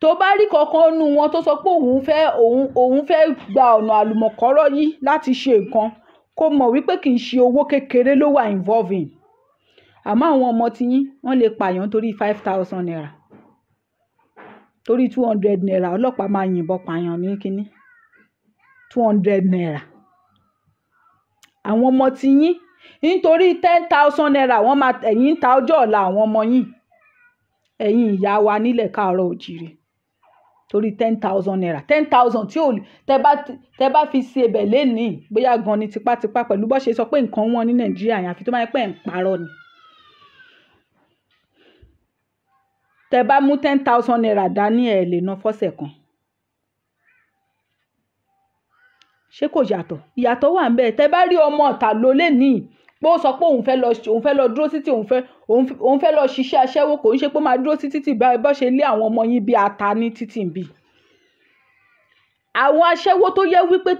Tó bá rí kankan nu wọn tó sọ pé òun fẹ́ gba ọ̀nà àlùmọ̀kọ́rọ́ yìí láti ṣe nǹkan, kó mọ̀ wípé kì í ṣe owó kékeré ló wà involving. Àmọ́ àwọn ọmọ tiyín wọ́n lè pààyàn torí 5,000 naira, torí 200 naira. Ọlọ́pàá máa yìnbọn pààyàn ní kínní 200 naira. Àwọn ọmọ tiyín nítorí 10,000 naira wọ́n máa ẹ̀yìn ta ọjọ́ ọ̀la àwọn ọmọ yín, ẹ̀yin ìyá wa nílẹ̀ káàárọ̀ òjìrè, torí 10,000 naira. 10,000 tí tẹ bá fi ṣe ẹbẹ̀ lénìí bóyá gan ni tipátipá pẹ̀lú bó ṣe sọ pé nǹkan wọn ní Nàìjíríà yẹn, àfi tó máa ń pẹ́ ń parọ́ ni. Tẹ bá mú 10,000 naira dání ẹ̀ lè ná fọ́sẹ̀ kan. Ṣé kò yàtọ̀? Ìyàtọ̀ wà ń bẹ̀. Tẹ bá rí ọmọ ọ̀tà ló lénìí pé ó sọ pé òun fẹ́ lọ dúró títì, òun fẹ́ lọ ṣiṣẹ́ aṣẹ́wó, kò ń ṣe pé máa dúró sí títì báyìí bó ṣe lé àwọn ọmọ yín bí ata ní títì ń bì. Àwọn aṣẹ́wó tó yẹ wípé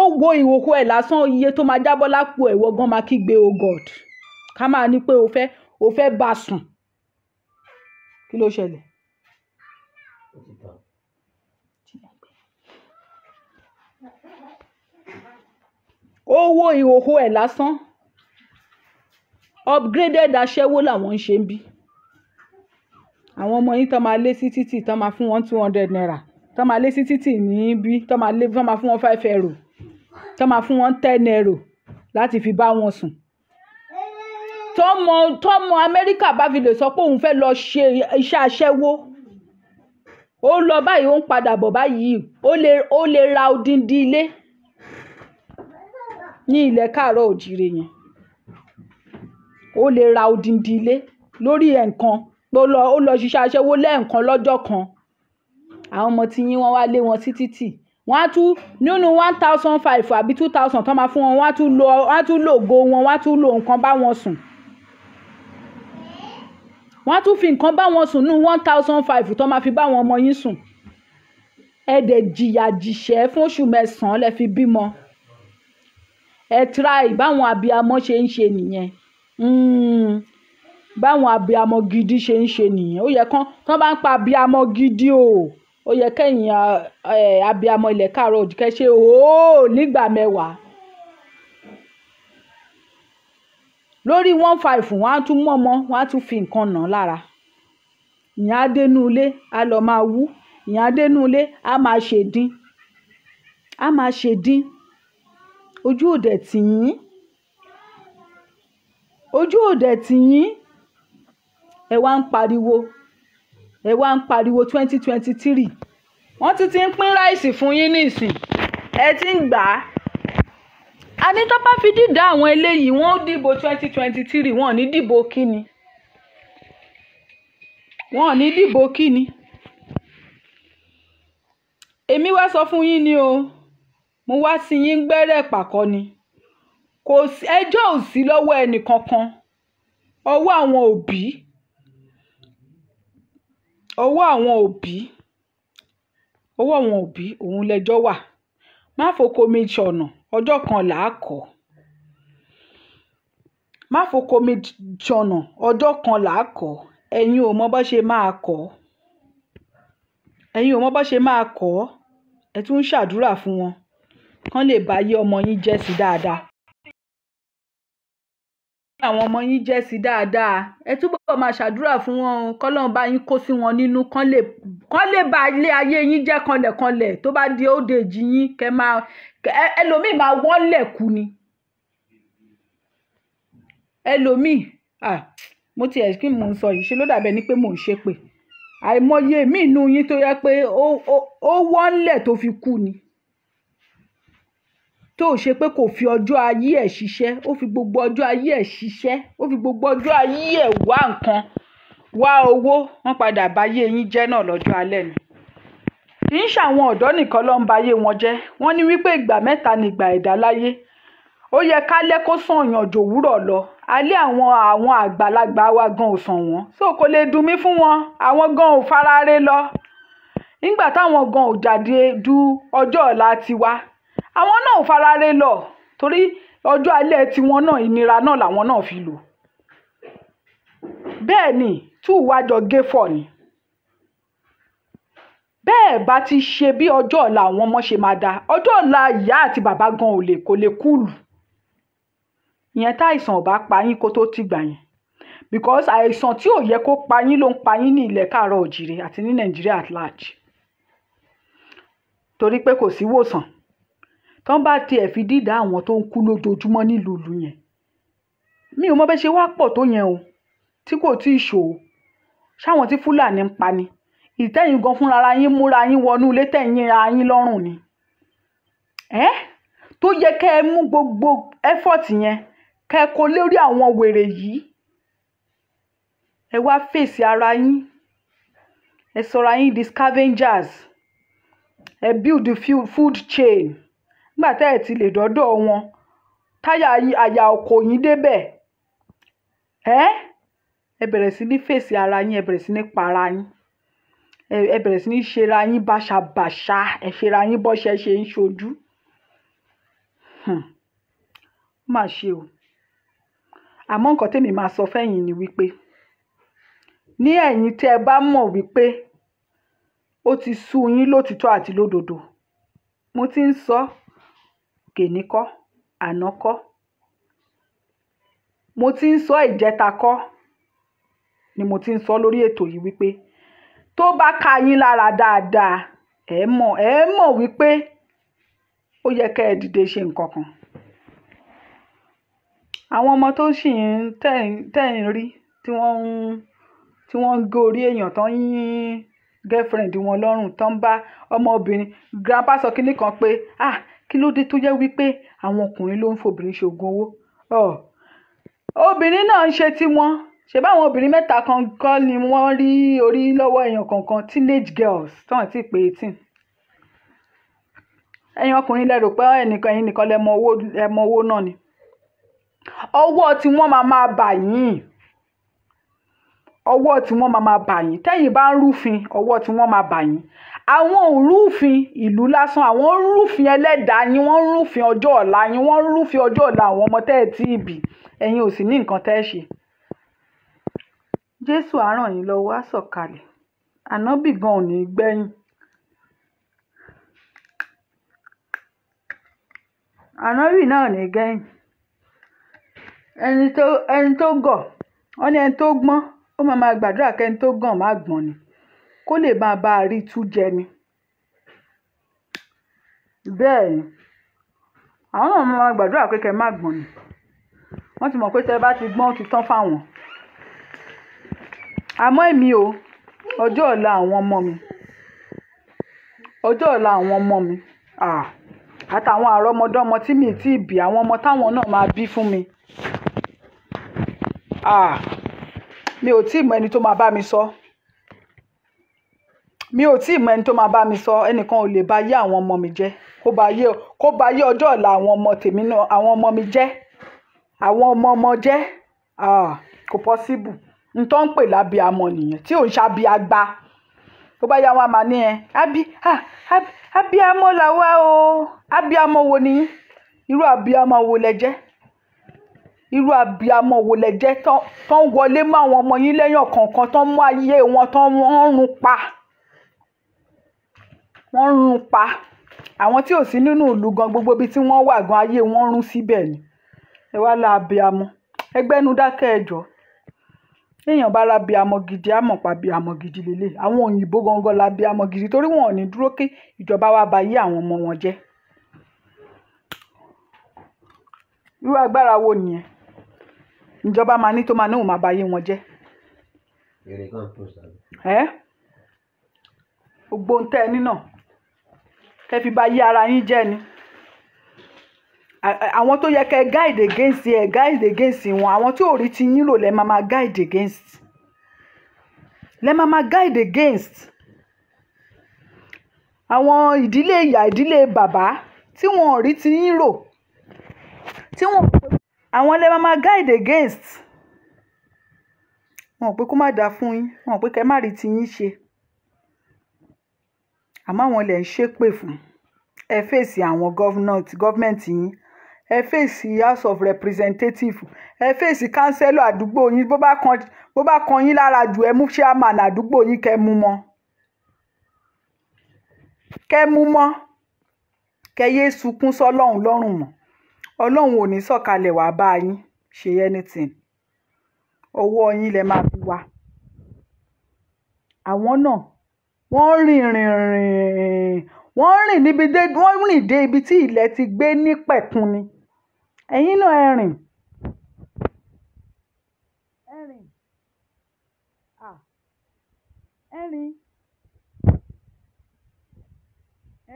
ó wo ìhòòhò ẹ̀ lásán, iye tó máa jábọ́ lápò ẹ̀wọ̀ gan máa kígbe oh God. Ká máa ní pé o fẹ́ bá sùn. Kí ló ṣẹlẹ̀? Ó wo ìhòòhò ẹ̀ lásán. Upgraded aṣẹ́wó làwọn ń ṣe ń bí. Àwọn ọmọ yín tó máa lé sí títì tó máa fún wọn 200 naira, tó máa lé sí títì níbí tó máa fún wọn 5 euro, tó máa fún wọn 10 euro láti fi bá wọn sùn. Tọ́mọ Amẹ́ríkà bá fi lè sọ pé òun fẹ́ lọ ṣe iṣẹ́ aṣẹ́wó, ó lọ báyìí ó ń padà bọ̀ báyìí, ó lè ra odindi ilé ní ilẹ̀ káàárọ̀ òjìrè yẹn. Ó lè ra odindi ilé lórí ẹ̀ǹkan. Ó lọ ṣiṣẹ́ aṣẹ́wó lẹ́ẹ̀kan lọ́jọ́ kan. Àwọn ọmọ tí yín wọ́n wá lé wọn sí títì. Wọ́n á tún nínú 1,500 àbí 2,000 tó máa fún wọn, wọ́n á tún lo ògo wọn, wọ́n á tún lo nǹkan bá wọn sùn. Wọ́n á tún fi nǹkan bá wọn sùn nínú 1,500 tó máa fi bá wọn ọmọ yín sùn. Ẹ dẹ̀ jìyà jìṣẹ́ fún oṣù 9 lẹ fi bímọ. Ẹ try báwọn abiyamọ ṣe ń ṣe nìyẹn. Báwọn abiyamọ gidi ṣe ń ṣe nìyẹn. Ó yẹ tán bá ń pa abiyamọ gidi o, ó yẹ kẹ́yìn abiyamọ ilẹ̀ káàárọ̀ òjì kẹ́ ṣe nígbà 10. Lórí 15 wọ́n á tún mú ọmọ, wọ́n á tún fi nǹkan nà lára. Ìyẹn á dénú ilé á lọ máa wú, ìyẹn á dénú ilé á máa ṣèdín. Ojú òdẹ tì yín. Ẹ wá ń pariwo 2023. Wọ́n ti ń pín ráìsì fún yín nísìn. Ẹ ti ń gbà á. A ní tó bá fi dídá àwọn eléyìí wọ́n ó dìbò 2023, wọ́n ò ní dìbò kíni. Èmi wá sọ fún yín ni o. Mo wá sí yín gbẹ́rẹ́ pàkọ́ ni. Ẹjọ́ ò sí lọ́wọ́ ẹnì kankan. Ọwọ́ àwọn òbí òun lẹjọ́ wà. Má foko mi ṣọ̀nà, ọjọ́ kan là á kọ́. Ẹ̀yin ò mọ bó ṣe máa kọ́. Ẹ tún ń ṣàdúrà fún wọn kán lè bá yé ọmọ yín jẹ́ sí dáadáa. Àwọn ọmọ yín jẹ́ sí dáadáa. Ẹ túbọ̀ máa ṣàdúrà fún wọn kọ́lọ́run bá yín kó sí wọn nínú kán lè bá ilé ayé yín jẹ́ kanlẹ̀kanlẹ̀. Tó bá di old age yín ẹlòmíì máa wọ́lẹ̀ kú ni. Ẹlòmíì mo ti ẹ̀ kí mò ń sọ yìí ṣe ló dàbẹ̀ ni pé mò ń ṣépè. Àìmọye mí inú yín tó yẹ pé ó wọ́lẹ̀ tó fi kú ni. tó ṣe pé kò fi ọjọ́ ayé ẹ̀ ṣiṣẹ́, ó fi gbogbo ọjọ́ ayé ẹ̀ ṣiṣẹ́, ó fi gbogbo ọjọ́ ayé ẹ̀ wá nǹkan, wá owó, wọ́n padà báyé yín jẹ́ náà lọ́jọ́ alẹ́ ni. Kì í ṣàwọn ọ̀dọ́ nìkan ló ń báyé wọn jẹ́. Wọ́n ní wípé ìgbà mẹ́ta ni ìgbà ẹ̀dá láyé. Ó yẹ kálẹ́ kó sànyàn jòwúrọ̀ lọ. Alẹ́ àwọn àgbàlagbà wa gan ò sàn wọ́n. So kò lè dùn mí fún wọn. Àwọn gan ò farare lọ. Nígbà táwọn gan ò jáde du ọjọ́ ọ̀la tiwa. Àwọn náà ò farare lọ. Torí ọjọ́ alẹ́ tiwọn náà ìnira náà làwọn náà fi lò. Bẹ́ẹ̀ ni, túwájọ gé fọ̀ ni. Bẹ́ẹ̀ bá ti ṣe bí ọjọ́ ọ̀la àwọn ọmọ ṣe máa da. Ọjọ́ ọ̀la ìyá àti bàbá gan kò lè kúlù. Ìyẹn táìsàn ò bá pa yín kó tó ti gbà yẹn. Because àìsàn tí ò yẹ kó pa yín ló ń pa yín ní ilẹ̀ káàárọ̀ òjìrè àti ní Nàìjíríà at large. Torí pé kò sí ìwòsàn. Tán bá tiẹ̀ fi dídá àwọn tó ń kú lójoojúmọ́ nílùú yẹn. Mi ò mọ bẹ́ ṣe wá pọ̀ tó yẹn o. Tí kò tí ì ṣòó. Ṣáwọn tí Fúlàní ń pa ni. Ìtẹ́yìn gan fúnra ara yín múra yín wọnú ilé tẹ̀yìn ara yín lọ́rùn ni. Tó yẹ kẹ́ ẹ mú gbogbo effort yẹn kẹ́ ẹ kó lórí àwọn wèrè yìí. Ẹ wá fèsì ara yín. Ẹ sọra yín di scavengers. Ẹ build the food chain. Nígbà tẹ́ ẹ ti lè dọ́dọ̀ wọn. Táyà àyà ọkọ̀ yín débẹ̀. Ẹ bẹ̀rẹ̀ sí ní fèsì ara yín. Ẹ bẹ̀rẹ̀ sí ní para yín. Ẹ bẹ̀rẹ̀ sí ní ṣera yín báṣabàṣá. Ẹ ṣera yín bọ́ṣẹ́ ṣe ń ṣojú. Má ṣe o. Àmọ́ nǹkan tèmi máa sọ fẹ́yìn ni wípé ní ẹ̀yin tí ẹ bá mọ̀ wípé ó ti sú yín lótìtọ́ àti lódodo. Mo ti ń sọ kèní kọ́, àná kọ́. Mo ti ń sọ ìjẹta kọ́ ni mo ti ń sọ lórí ètò yìí wípé tó bá ká yín lára dáadáa, ẹ mọ̀ wípé ó yẹ kẹ́ ẹ dìde ṣe nǹkan kan. Àwọn ọmọ tó sì ń tẹ̀ ń rí tí wọ́n ń gé orí èèyàn tán yín girlfriend wọn lọ́rùn tán bá ọmọbìnrin. Grandpa sọ kíní kan pé kí ló dé tó jẹ́ wípé àwọn ọkùnrin ló ń fobìnrin ṣògùn owó. Obìnrin náà ń ṣe tiwọn. Ṣé báwọn obìnrin mẹ́ta kan kọ́ ni wọ́n rí orí lọ́wọ́ èèyàn kankan, teenage girls tán ti pé 18. Ẹ̀yin ọkùnrin lẹ rò pé ẹ̀yin nìkan lẹ mọ owó náà ni. Ọwọ́ tí wọ́n máa bà yín. Ọwọ́ tí wọ́n máa bà yín. Tẹ́yìn bá ń rúfin, ọwọ́ tí wọ́n máa bà yín. Àwọn ò rúfin ìlú lásán, àwọn ń rúfin ẹlẹ́dàá yín, wọ́n ń rúfin ọjọ́ ọ̀la yín, wọ́n ń rúfin ọjọ́ ọ̀la àwọn ọmọ tẹ́ ẹ̀ tí ì bí. Ẹ̀yin ò sì ní nǹkan tẹ́ ẹ ṣe. Jésù á ràn yín lọ́wọ́, á sọ̀kalẹ̀. Ànábì gan ò ní gbẹ̀yìn. Ànábì náà ò ní gbẹ̀yìn. Ẹni tó gọ̀, wọ́n ní ẹni tó gbọ́n, ó máa gbàdúrà kẹ́ni tó gàn má gbọ́n ni. Kó lè máa bá a rí tú jẹ ni. Bẹ́ẹ̀ ni. Àwọn náà máa gbàdúrà pé kẹ́ má gbọ́n ni. Wọ́n ti mọ̀ pé tẹ́ bá ti gbọ́n ó ti tán fáwọn. Àmọ́ èmi o, ọjọ́ ọ̀la àwọn ọmọ mi. Ọjọ́ ọ̀la àwọn ọmọ mi. Àtàwọn àrọ́mọdọ́mọ tí mi ti bí, àwọn ọmọ táwọn náà máa bí fún mi. Mi ò tí ì mọ ẹni tó máa bá mi sọ. Mi ò tí ì mọ ẹni tó máa bá mi sọ. Ẹnìkan ò lè bá yé àwọn ọmọ mi jẹ́. Kó bá yé ọjọ́ ọ̀la àwọn ọmọ tèmi náà, àwọn ọmọ mi jẹ́. Àwọn ọmọ jẹ́. Kò possible. N tó ń pè lábíamọ nìyẹn tí ò ń ṣàbíagbá. Tó bá yá wọn máa ní abíamọ làwa o. Abíamọ wo ni? Irú abíamọ wo lẹ jẹ́? Irú abíamọ wo lẹ jẹ́ tán wọlé mọ́ àwọn ọmọ yín lẹ́yìn kọ̀ọ̀kan tán mú ayé wọn tán wọ́n run pa. Wọ́n run pa. Àwọn tí ò sí nínú ìlú gan gbogbo ibi tí wọ́n wà gan ayé wọn run síbẹ̀ ni. Ẹ wá la abíamọ. Ẹgbẹ́nu dákẹ́ ẹjọ́. Èèyàn bá ra abíamọ gidi á mọ̀ pa abíamọ gidi lélẹ̀. Àwọn òyìnbó gangan la abíamọ gidi torí wọn ò ní dúró kí ìjọba wa bá yé àwọn ọmọ wọn jẹ́. Irú agbára wo nìyẹn? Ìjọba máa ní tó máa ní òun máa bá yé wọn jẹ́. Gbogbo ń tẹ́ ẹ nínà kẹ́ fi bá yé ara yín jẹ́ ni. àwọn tó yẹ kẹ́ guide against ẹ̀ guide against wọn, àwọn tí ò rí ti yín rò lẹ́ máa guide against, lẹ́ máa guide against. Àwọn ìdílé ìyá ìdílé bàbá tí wọn ò rí ti yín rò, tí wọn àwọn lẹ́ máa guide against. Wọn ò pé kó má dáa fún yín, wọn ò pé kẹ́ má rí ti yín ṣe, àmọ́ àwọn lẹ̀ ń ṣépè fún. Ẹ fèsì àwọn gọ́fúmẹ̀ntì yín, ẹ fèsì house of representative, ẹ fèsì kánsẹ́lọ̀ àdúgbò yín. Bó bá kan yín lára jù, ẹ mú chairman àdúgbò yín kẹ́ mú mọ́, kẹ́ yé sunkún sọ́lọ́run lọ́rùn mọ́. Ọlọ́run ò ní sọ̀kalẹ̀ wá bá yín ṣe anything, ọwọ́ yín lẹ máa fi wá. Àwọn náà wọ́n rìn dé ibi tí ilẹ̀ ti gbé ní pẹ̀kun ni. Ẹ̀yin náà ẹ rìn.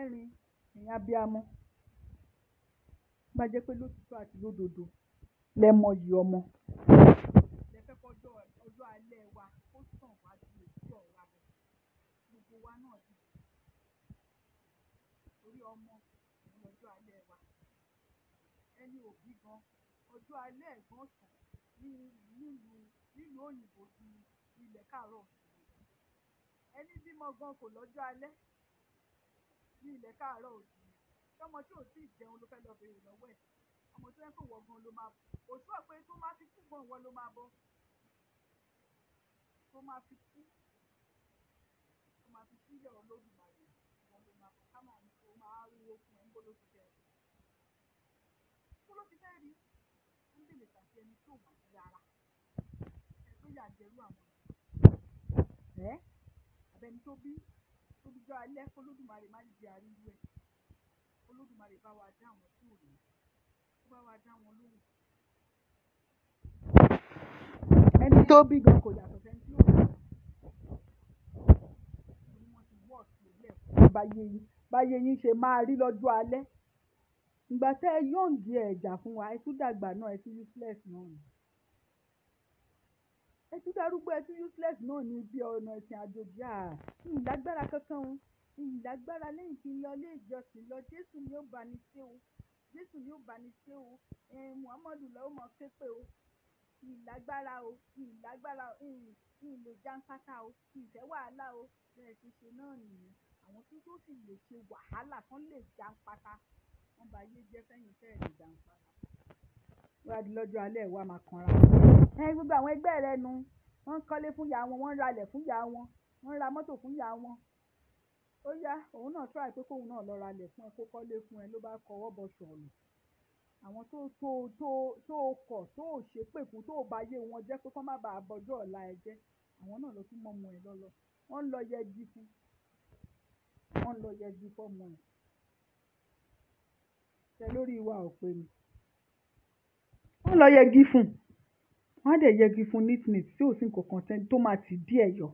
Ẹ̀yin abiyamọ, bá jẹ́ pé lótìtọ́ àti lódodo lẹ mọyì ọmọ, lẹ fẹ́ kọjọ́ ọjọ́ alẹ́ wa kó sàn wá ju èyí ọ̀la lọ. Gbogbo wa náà ti torí ọmọ ọjọ́ alẹ́ wa. Ẹni òbí gan ọjọ́ alẹ́ ẹ̀gbọ́n sàn nílùú òyìnbó ju ilẹ̀ káàárọ̀. Ẹni bímọ gan kò lọ́jọ́ alẹ́ ní ilẹ̀ káàárọ̀ òjì. Ọmọ tí ò tí ì jẹun ló fẹ́ lọ bèrè lọ́wọ́ ẹ̀. Ọmọ tó yẹ kó wọ gan ló máa bọ̀. Òṣù ọ̀pẹ tó máa fi kú gan wọ́n ló máa bọ̀. Tó máa fi kú. Tó máa fi sílẹ̀ Olódùmarè wọ́n ló máa bọ̀. Ká máa ní kó máa rúwó fún ẹ̀ ń bó ló ti fẹ́ rí. Bó ló ti fẹ́ rí? Ń bèlè tàbí ẹni tó wà ní rárá. Ẹ tó yà jẹ́rú àwọn ẹ̀. Àbẹ̀ni tó bí jọ alẹ́ Olódùmarè má di àríwú ẹ̀. Olódùmarè bá wa dá àwọn tí ò rí, ó bá wa dá wọn lóhùn. Ẹni tó bí gan kò yàtọ̀ sẹ́ni tí ó rí. Wọ́n ti wọ́ ọ̀sùn ilé ẹ̀kọ́. Báyé yín ṣe máa rí lọ́jọ́ alẹ́. Ìgbà tẹ́ ẹ yọ̀ǹgì ẹ̀jà fún wa, ẹ tún dàgbà náà, ẹ tún useless náà ni. Ẹ tún darúgbó, ẹ tún useless náà ní bí ọ̀nà ẹ̀sìn àjòjì. Ìlágbára kankan o. Ìlágbára lẹ́yìn tí ń lọ ilé ìjọsìn lọ. Jésù ni ó bá ní ṣe o. Jésù ni ó bá ní ṣe o. Muhammadu lọ́wọ́ mọ̀ képe o. Ìlágbára o. Ìlágbára o. Ìlè jàǹpátá o. Ìfẹ́ wàhálà o. Bẹ́ẹ̀ ti ṣe náà nìyẹn. Àwọn tó sì lè ṣe wàhálà tán lè jàǹpátá. Wọ́n bá yé jẹ́ fẹ́yìn fẹ́ lè jàǹpátá. Wọ́n á di lọ́jọ́ alẹ́ wa máa kanra. Gbogbo àwọn ẹgbẹ́ rẹ nu. Wọ́n ń kọ́lé fún ìyá wọn, wọ́n ń ralẹ̀ fún ìyá wọn, wọ́n ń ra mọ́tò fún ìyá wọn. Ó yá, òun náà try pé kóun náà lọ ralẹ̀ fún ẹ, kó kọ́lé fún ẹ, ló bá kọwọ́ bọ ṣọ̀lù. Àwọn tó kọ̀ tó ṣépè fún, tó bá yé wọn jẹ́ pé kó má bàa bọjọ́ ọ̀la ẹ jẹ́. Àwọn náà ló tún mọ́ ọmọ ẹ lọ́lọ́. Wọ́n ń lọ yẹgi fún. Wọ́n ń lọ yẹgi fọ́mọ ẹ. Ṣé lórí ìwà òpè ni? Wọ́n lọ yẹgi fún. Wọ́n á dẹ̀ yẹgi fún neat tí ò sí nǹkan kan tó máa ti díẹ̀ yọ.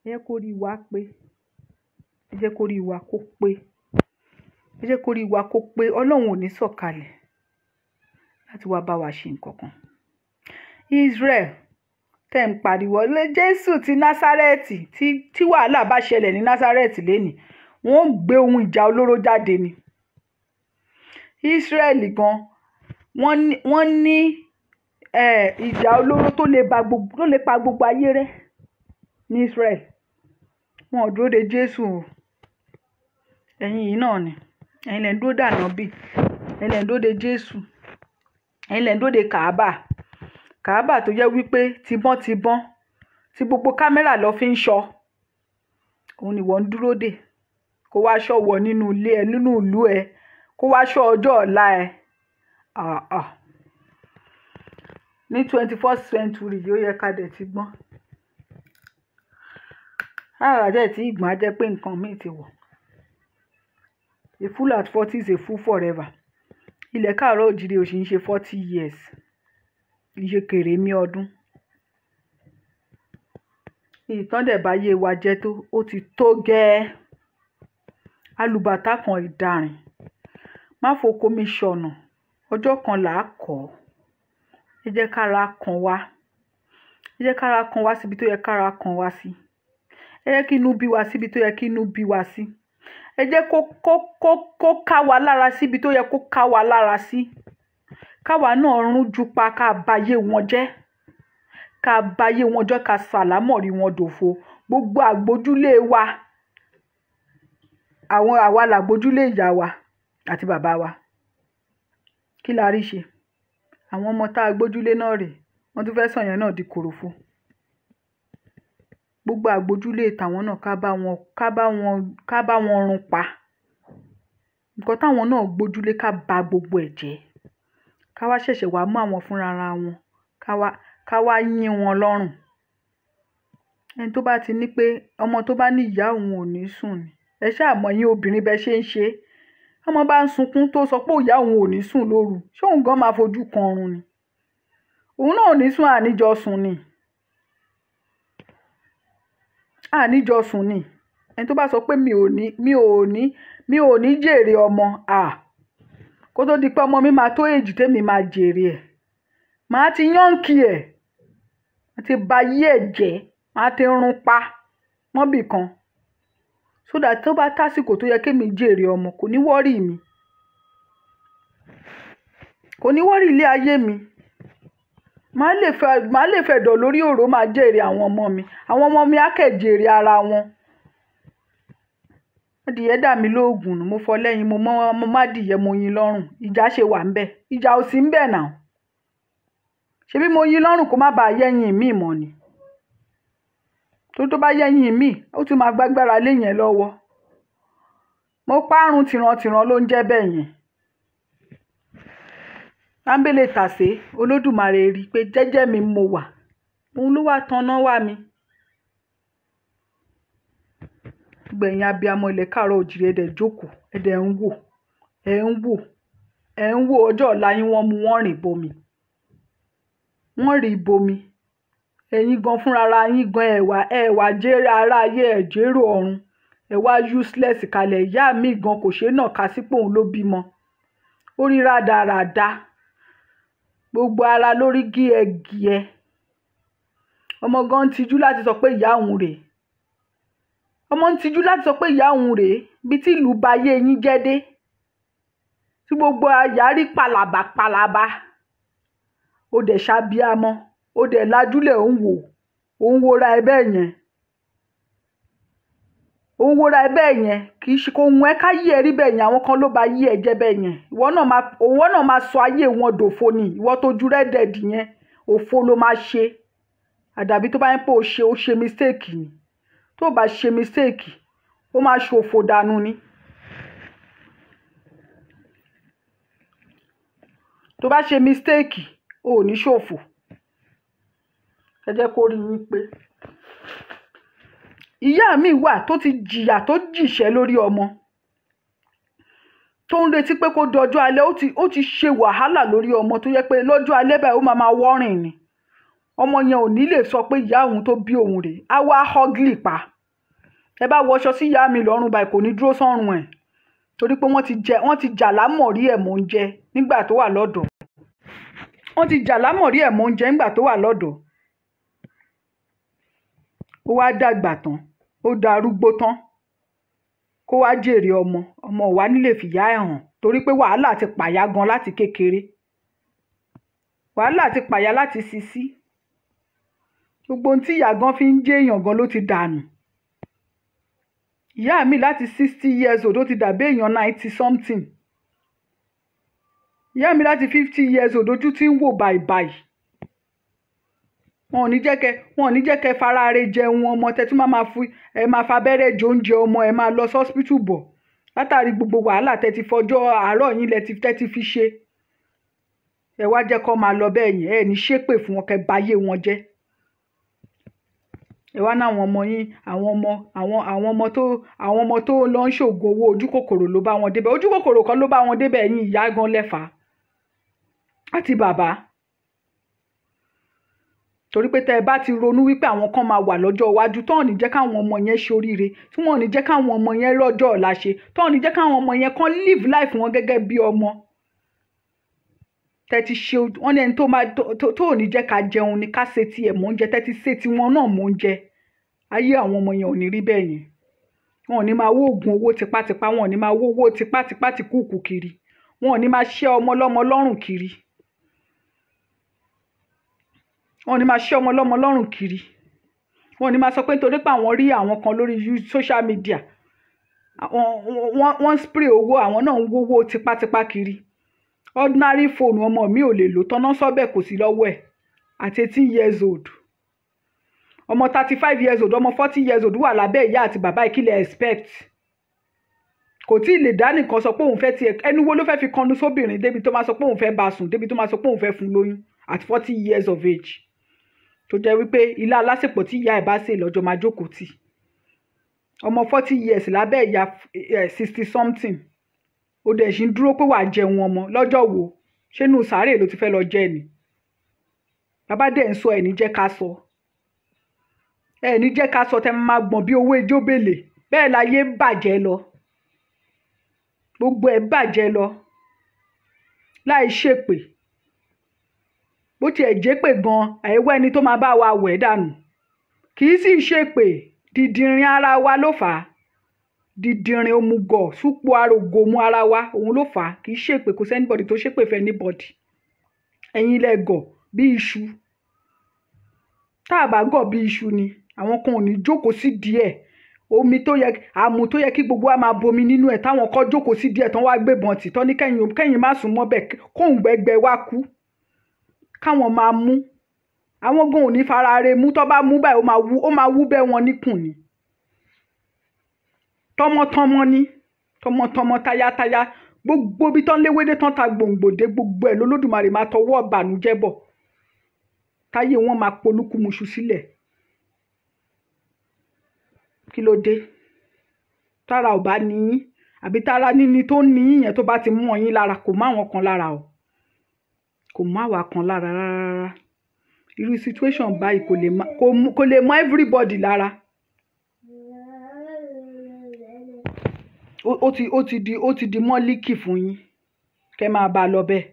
Ẹ jẹ́ kó rí wa pé. Ẹ jẹ́ kó rí wa kó pé. Ẹ jẹ́ kó rí wa kó pé. Ọlọ́run ò ní sọ̀kalẹ̀ láti wá bá wa ṣe nǹkan kan. Israel tẹ́ ń pariwo lé Jésù ti Násárẹ́tì tí wàhálà bá ṣẹlẹ̀ ní Násárẹ́tì lénìí, wọ́n ń gbé ohun ìjà olóró jáde ni. Israel gan wọ́n ní ìjà olóró tó lè pa gbogbo ayé rẹ́ ní Israel. Wọn ò dúró de Jésù o. Ẹ̀yin yìí náà ni. Ẹ̀yin lẹ̀ ń dúró dànù bí. Ẹ̀yin lẹ̀ ń dúró de Jésù. Ẹ̀yin lẹ̀ ń dúró de Kàábà tó jẹ́ wípé tibọ́n tí gbogbo kámẹ́rà lọ fi ń ṣọ́. Òun ni wọ́n ń dúró dè. Kó wá ṣọ́ wọ nínú ilé ẹ, nínú ìlú ẹ. Kó wá ṣọ́ ọjọ́ ọ̀la ẹ. Ní 21st century yóò yẹ ká dẹ̀ ti gbọ́n. Àràdẹ̀ tí ìgbọ́n á jẹ́ pé nǹkan míì ti wọ̀. A fool at 40 is a fool forever. Ilẹ̀ káàárọ̀ òjìrì ò sì ń ṣe 40 years. Iye kèrè mi ọdún. Ìtàn dẹ̀ bá yé wa jẹ́ tó, ó ti tó gẹ́. Alùbàtà kan ìdarin. má foko mi ṣọ̀nà, ọjọ́ kan là á kọ́. Ẹ jẹ́ kára kan wá, ẹ jẹ́ kára kan wá síbi tó yẹ kára kan wá sí. Ẹ jẹ́ kí inú bí wa síbi tó yẹ kí inú bí wa sí. Ẹ jẹ́ kó ká wa lára síbi tó yẹ kó ká wa lára sí. Káwa náà rún ju pa ká bayé wọn jẹ́, ká bayé wọn jẹ́, ká sàlámọ̀rí wọn dòfo. Gbogbo àgbójúlé wa, àwa làgbójúlé ìyá wa àti bàbá wa. Kí la rí ṣe? Àwọn ọmọ tá a gbójúlé náà rèé, wọ́n tún fẹ́ sọ yẹn náà di kòròfo. Gbogbo àgbójúlé tàwọn náà ká bá wọn run pa. Nǹkan táwọn náà gbójúlé ká ba gbogbo ẹ̀ jẹ́. Ká wá ṣẹ̀ṣẹ̀ wá mú àwọn fúnra ra wọn, ká wá yín wọn lọ́rùn. Ẹni tó bá ti ní pé ọmọ tó bá ní ìyá òun ò ní sùn ni. Ẹ ṣáà mọ̀ yín obìnrin bẹ́ẹ̀ ṣe ń ṣe. Ọmọ bá ń sunkún tó sọ pé ìyá òun ò ní sùn lóru, ṣé òun gan máa fojú kan ọ̀run ni? Òun náà ò ní sùn, àníjọ sùn ni. Àníjọ sùn ni. Ẹni tó bá sọ pé mi ò ní jèrè ọmọ, kó tó di pé ọmọ mi máa tó èjì tèmi máa jèrè ẹ̀. Màá ti yánkì ẹ̀, màá ti ba yí ẹ̀ jẹ́, màá ti run pa mọ́bì kan. Sódà tó bá tásìkò tó yẹ kémi jèrè ọmọ, kò ní wọ́rì mi. Kò ní wọ́rì ilé ayé mi. Màá lè fẹ̀dọ̀ lórí òró máa jèrè àwọn ọmọ mi. Àwọn ọmọ mi á kẹ̀ jèrè ara wọn. Adìyẹ dà mí lóògùn nù, mo fọ lẹ́yìn, mo má dìyẹ mo yin lọ́rùn. Ìjà ṣe wà ń bẹ̀. Ìjà ò sí ń bẹ̀ náà. Ṣebí mo yin lọ́rùn kó má bàa yẹ́yìn mí mọ́ ni. Tó bá yẹ́yìn mí, ó tún máa gbágbára lé yẹn lọ́wọ́. Mo párun tìrantìran ló ń jẹ́ bẹ́ẹ̀ yẹn. Ámbélé tàsé, Olódùmarè rí pé jẹ́jẹ́ mi mo wà. Òun ló wá tanná wá mi. Gbẹ̀yìn abiyamọ ilẹ̀ káàárọ̀ òjìrì ẹ̀dẹ̀ jókòó, ẹ̀dẹ̀ ń wò ọjọ́ ọ̀la yín wọ́n mú wọ́n rìn bomi. Wọ́n rìn bomi. Ẹ̀yin gan fúnra ara yín gan ẹ̀wà jẹ́rẹ́ ara ayé ẹ̀jẹ̀rò ọ̀run. Ẹ̀wà useless kalẹ̀. Ìyá mi gan kò ṣe náà ká sípò òun ló bímọ. Ó rí rádaràda. Gbogbo ara lórí gíẹ̀gíẹ̀. Ọmọ gan ń tijú láti sọ pé ìyá òun rèé. Ọmọ ń tijú láti sọ pé ìyá òun rèé. Bí tí ìlú ba ayé yín jẹ́ dé. Tí gbogbo àyà rí pàlàbà. Ó dẹ̀ ṣàbíamọ. Ó dẹ̀ lajúlẹ̀ ó ń wòra ẹ bẹ́ẹ̀ yẹn. Ó ń wòra ẹ bẹ́ẹ̀ yẹn. Kì í ṣe kó hun ẹ ká yí ẹ rí bẹ́ẹ̀ yẹn. Àwọn kan ló ba yí ẹ jẹ́ bẹ́ẹ̀ yẹn. Ìwọ náà máa sọ ayé wọn dòfo ni. Ìwọ tó ju rẹ́dẹ̀dì yẹn. Òfo ló máa ṣe. Àdàbí tó bá yẹn pé ó ṣe mistake ni. Tó bá ṣe mistake, ó máa ṣòfò dànù ni. Tó bá ṣe mistake, ó ní ṣòfò. Ẹ jẹ́ kó rí yín pé ìyá mi wà tó ti jìyà tó jìṣẹ́ lórí ọmọ. Tó ń retí pé kó dọjọ́ alẹ́, ó ti ṣe wàhálà lórí ọmọ tó yẹ pé lọ́jọ́ alẹ́ báyìí ó máa wọ́rìn ni. Ọmọ yẹn ò ní lè sọ pé ìyá òun tó bí òun rèé. Á wá ugly pa. Ẹ bá wọṣọ sí ìyá mi lọ́rùn báyìí kò ní dúró sọ́rùn ẹ̀. Torí pé wọ́n ti jà lámọ̀rí ẹ̀ mọ́ oúnjẹ nígbà tó wà lọ́dọ̀. Wọ́n ti jà lámọ̀rí ẹ̀ mọ́ oúnjẹ nígbà tó wà lọ́dọ̀. Ó wá dàgbà tán, ó darúgbó tán. Kó wá jèrè ọmọ ò wá nílé fìyà ẹ̀ hàn. Torí pé wàhálà ti pàyà gan láti kékeré. Wàhálà ti pàyà láti sisi. Gbogbo ohun tí ìyá gan fi ń jẹ́ èèyàn gan ló ti dànù. Ìyá mi láti 60 years old ó ti dàbí èèyàn 90 something. Ìyá mi láti 50 years old ojú tí ń wò bàìbàì. Wọn ò ní jẹ́ kẹ́ fara re jẹun ọmọ tẹ́ tún máa fa abẹ́rẹ́ jẹ oúnjẹ ọmọ ẹ máa lọ hospital bọ̀. Látàrí gbogbo wàhálà tẹ́ ti fọjọ́ àárọ̀ yín tẹ́ ti fi ṣe. Ẹ wá jẹ́ kó máa lọ bẹ́ẹ̀ yẹn. Ẹ ní ṣépè fún wọn kẹ́ bayé wọn jẹ́. Ẹ wá náà àwọn ọmọ yín, àwọn ọmọ tó lọ ń ṣògùn owó ojú kòkòrò ló bá wọn débẹ̀. Ojú kòkòrò kan ló bá wọn débẹ̀ yín ìyá gan lẹ́fà. Àti bàbá. torí pé tẹ́ ẹ bá ti ronú wípé àwọn kan máa wà lọ́jọ́ iwájú tó ò ní jẹ́ káwọn ọmọ yẹn ṣoríire, tí wọ́n ò ní jẹ́ káwọn ọmọ yẹn rọ́jọ́ ọ̀la ṣe, tó ò ní jẹ́ káwọn ọmọ yẹn kan live life wọn gẹ́gẹ́ bí ọmọ. Tẹ́ ti ṣe wọ́n ní ẹni tó ò ní jẹ́ ká jẹun ni ká ṣe tiẹ̀ mọ́ oúnjẹ, tẹ́ ti ṣe tiwọn náà mọ́ oúnjẹ. Ayé àwọn ọmọ yẹn ò ní rí bẹ́ẹ̀ yẹn. Wọn ò ní máa wó oògùn owó tipátipá, wọn ò ní máa wó owó tipátipá ti kúùkù kiri, wọn ò ní máa ṣẹ́ ọmọ lọ́mọ lọ́rùn kiri, wọn ò ní máa ṣẹ́ ọmọ lọ́mọ lọ́rùn kiri, wọn ò ní máa sọ pé nítorí pé àwọn rí àwọn kan lórí social media wọ́n spray owó, àwọn náà ń wówó tipátipá kiri. Ordinary phone ọmọ mi ò lè lò tọ́nà sọ́bẹ̀ kò sí lọ́wọ́ ẹ̀ at 18 years old. Ọmọ 35 years old, ọmọ 40 years old wà lábẹ́ ìyá àti bàbá ìkílẹ̀ expect. Kò tí ì lè dá nìkan sọ pé òun fẹ́ tiẹ̀, ẹnu wo ló fẹ́ fi kọnu sóbìnrin débi tó máa sọ pé òun fẹ́ bá sùn, débi tó máa sọ pé òun fẹ́ fún lóyún at 40 years of age. Tó jẹ́ wípé ilé alásèpọ̀ tí ìyá ẹ̀ bá ṣe lọ́jọ́ máa jókòó tì. Ọmọ 40 years lábẹ́ ìyá 60 something. Ó dẹ̀ ṣì ń dúró pé wàá jẹun ọmọ lọ́jọ́ wo? Ṣé inú sàárè ló ti fẹ́ lọ jẹ ni? Bàbá dẹ̀ ń sọ ẹ̀ ní jẹ́ ká sọ. Ẹ̀ ní jẹ́ ká sọ tẹ́ máa gbọ̀n bí owó ejó bèlè. Bẹ́ẹ̀ láyé bàjẹ́ lọ. Gbogbo ẹ̀ bàjẹ́ lọ. Láì ṣèpè. Bó tiẹ̀ jẹ́ pé gan àìwọ́ ẹni tó máa bá wa wẹ̀ dànù. Kì í sì ṣèpè. Dìdìrín ara wa ló fà á. Dìdìrín òmùgọ̀ súpò arógo mú ara wa òun ló fà á. Kì í ṣèpè, kò sí anybody tó ṣèpè fẹ́ anybody. Ẹ̀yin lẹ gọ̀ bí iṣu. Tá a bá gọ̀ bí iṣu ni àwọn kan ò ní jókòó sí díẹ̀. Omi tó yẹ àmù tó yẹ kí gbogbo wa máa bomi nínú ẹ̀ táwọn kan jókòó sí díẹ̀ tán wá gbébọn tì tán ní kẹ́yìn má sùn mọ́ bẹ́ẹ̀ kóun gbẹgbẹ wá kú. Káwọn máa mú. Àwọn gan ò ní farare mú, tó bá mú báyìí ó máa wú bẹ́ wọn níkùn ni. Tọmọtọmọ ni, tọmọtọmọ tayátayá, gbogbo bí tán léwédé tán ta gbòǹgbòdé gbogbo ẹ̀ lólódùmarè máa tọwọ́ ìbànújẹ́ bọ̀. Táyé wọn máa polúkúmuṣu sílẹ̀. Kí ló dé? Tára ò bá ní yín àbí tára níní tó ní yín yẹn tó bá ti mú yín lára kò má wọn kan lára o. Kò má wà kan lára rárá. Irú situation báyìí kò lè mọ everybody lára. Ó ti di mọ́líkì fún yín. Kẹ́ máa bá lọ bẹ́ẹ̀.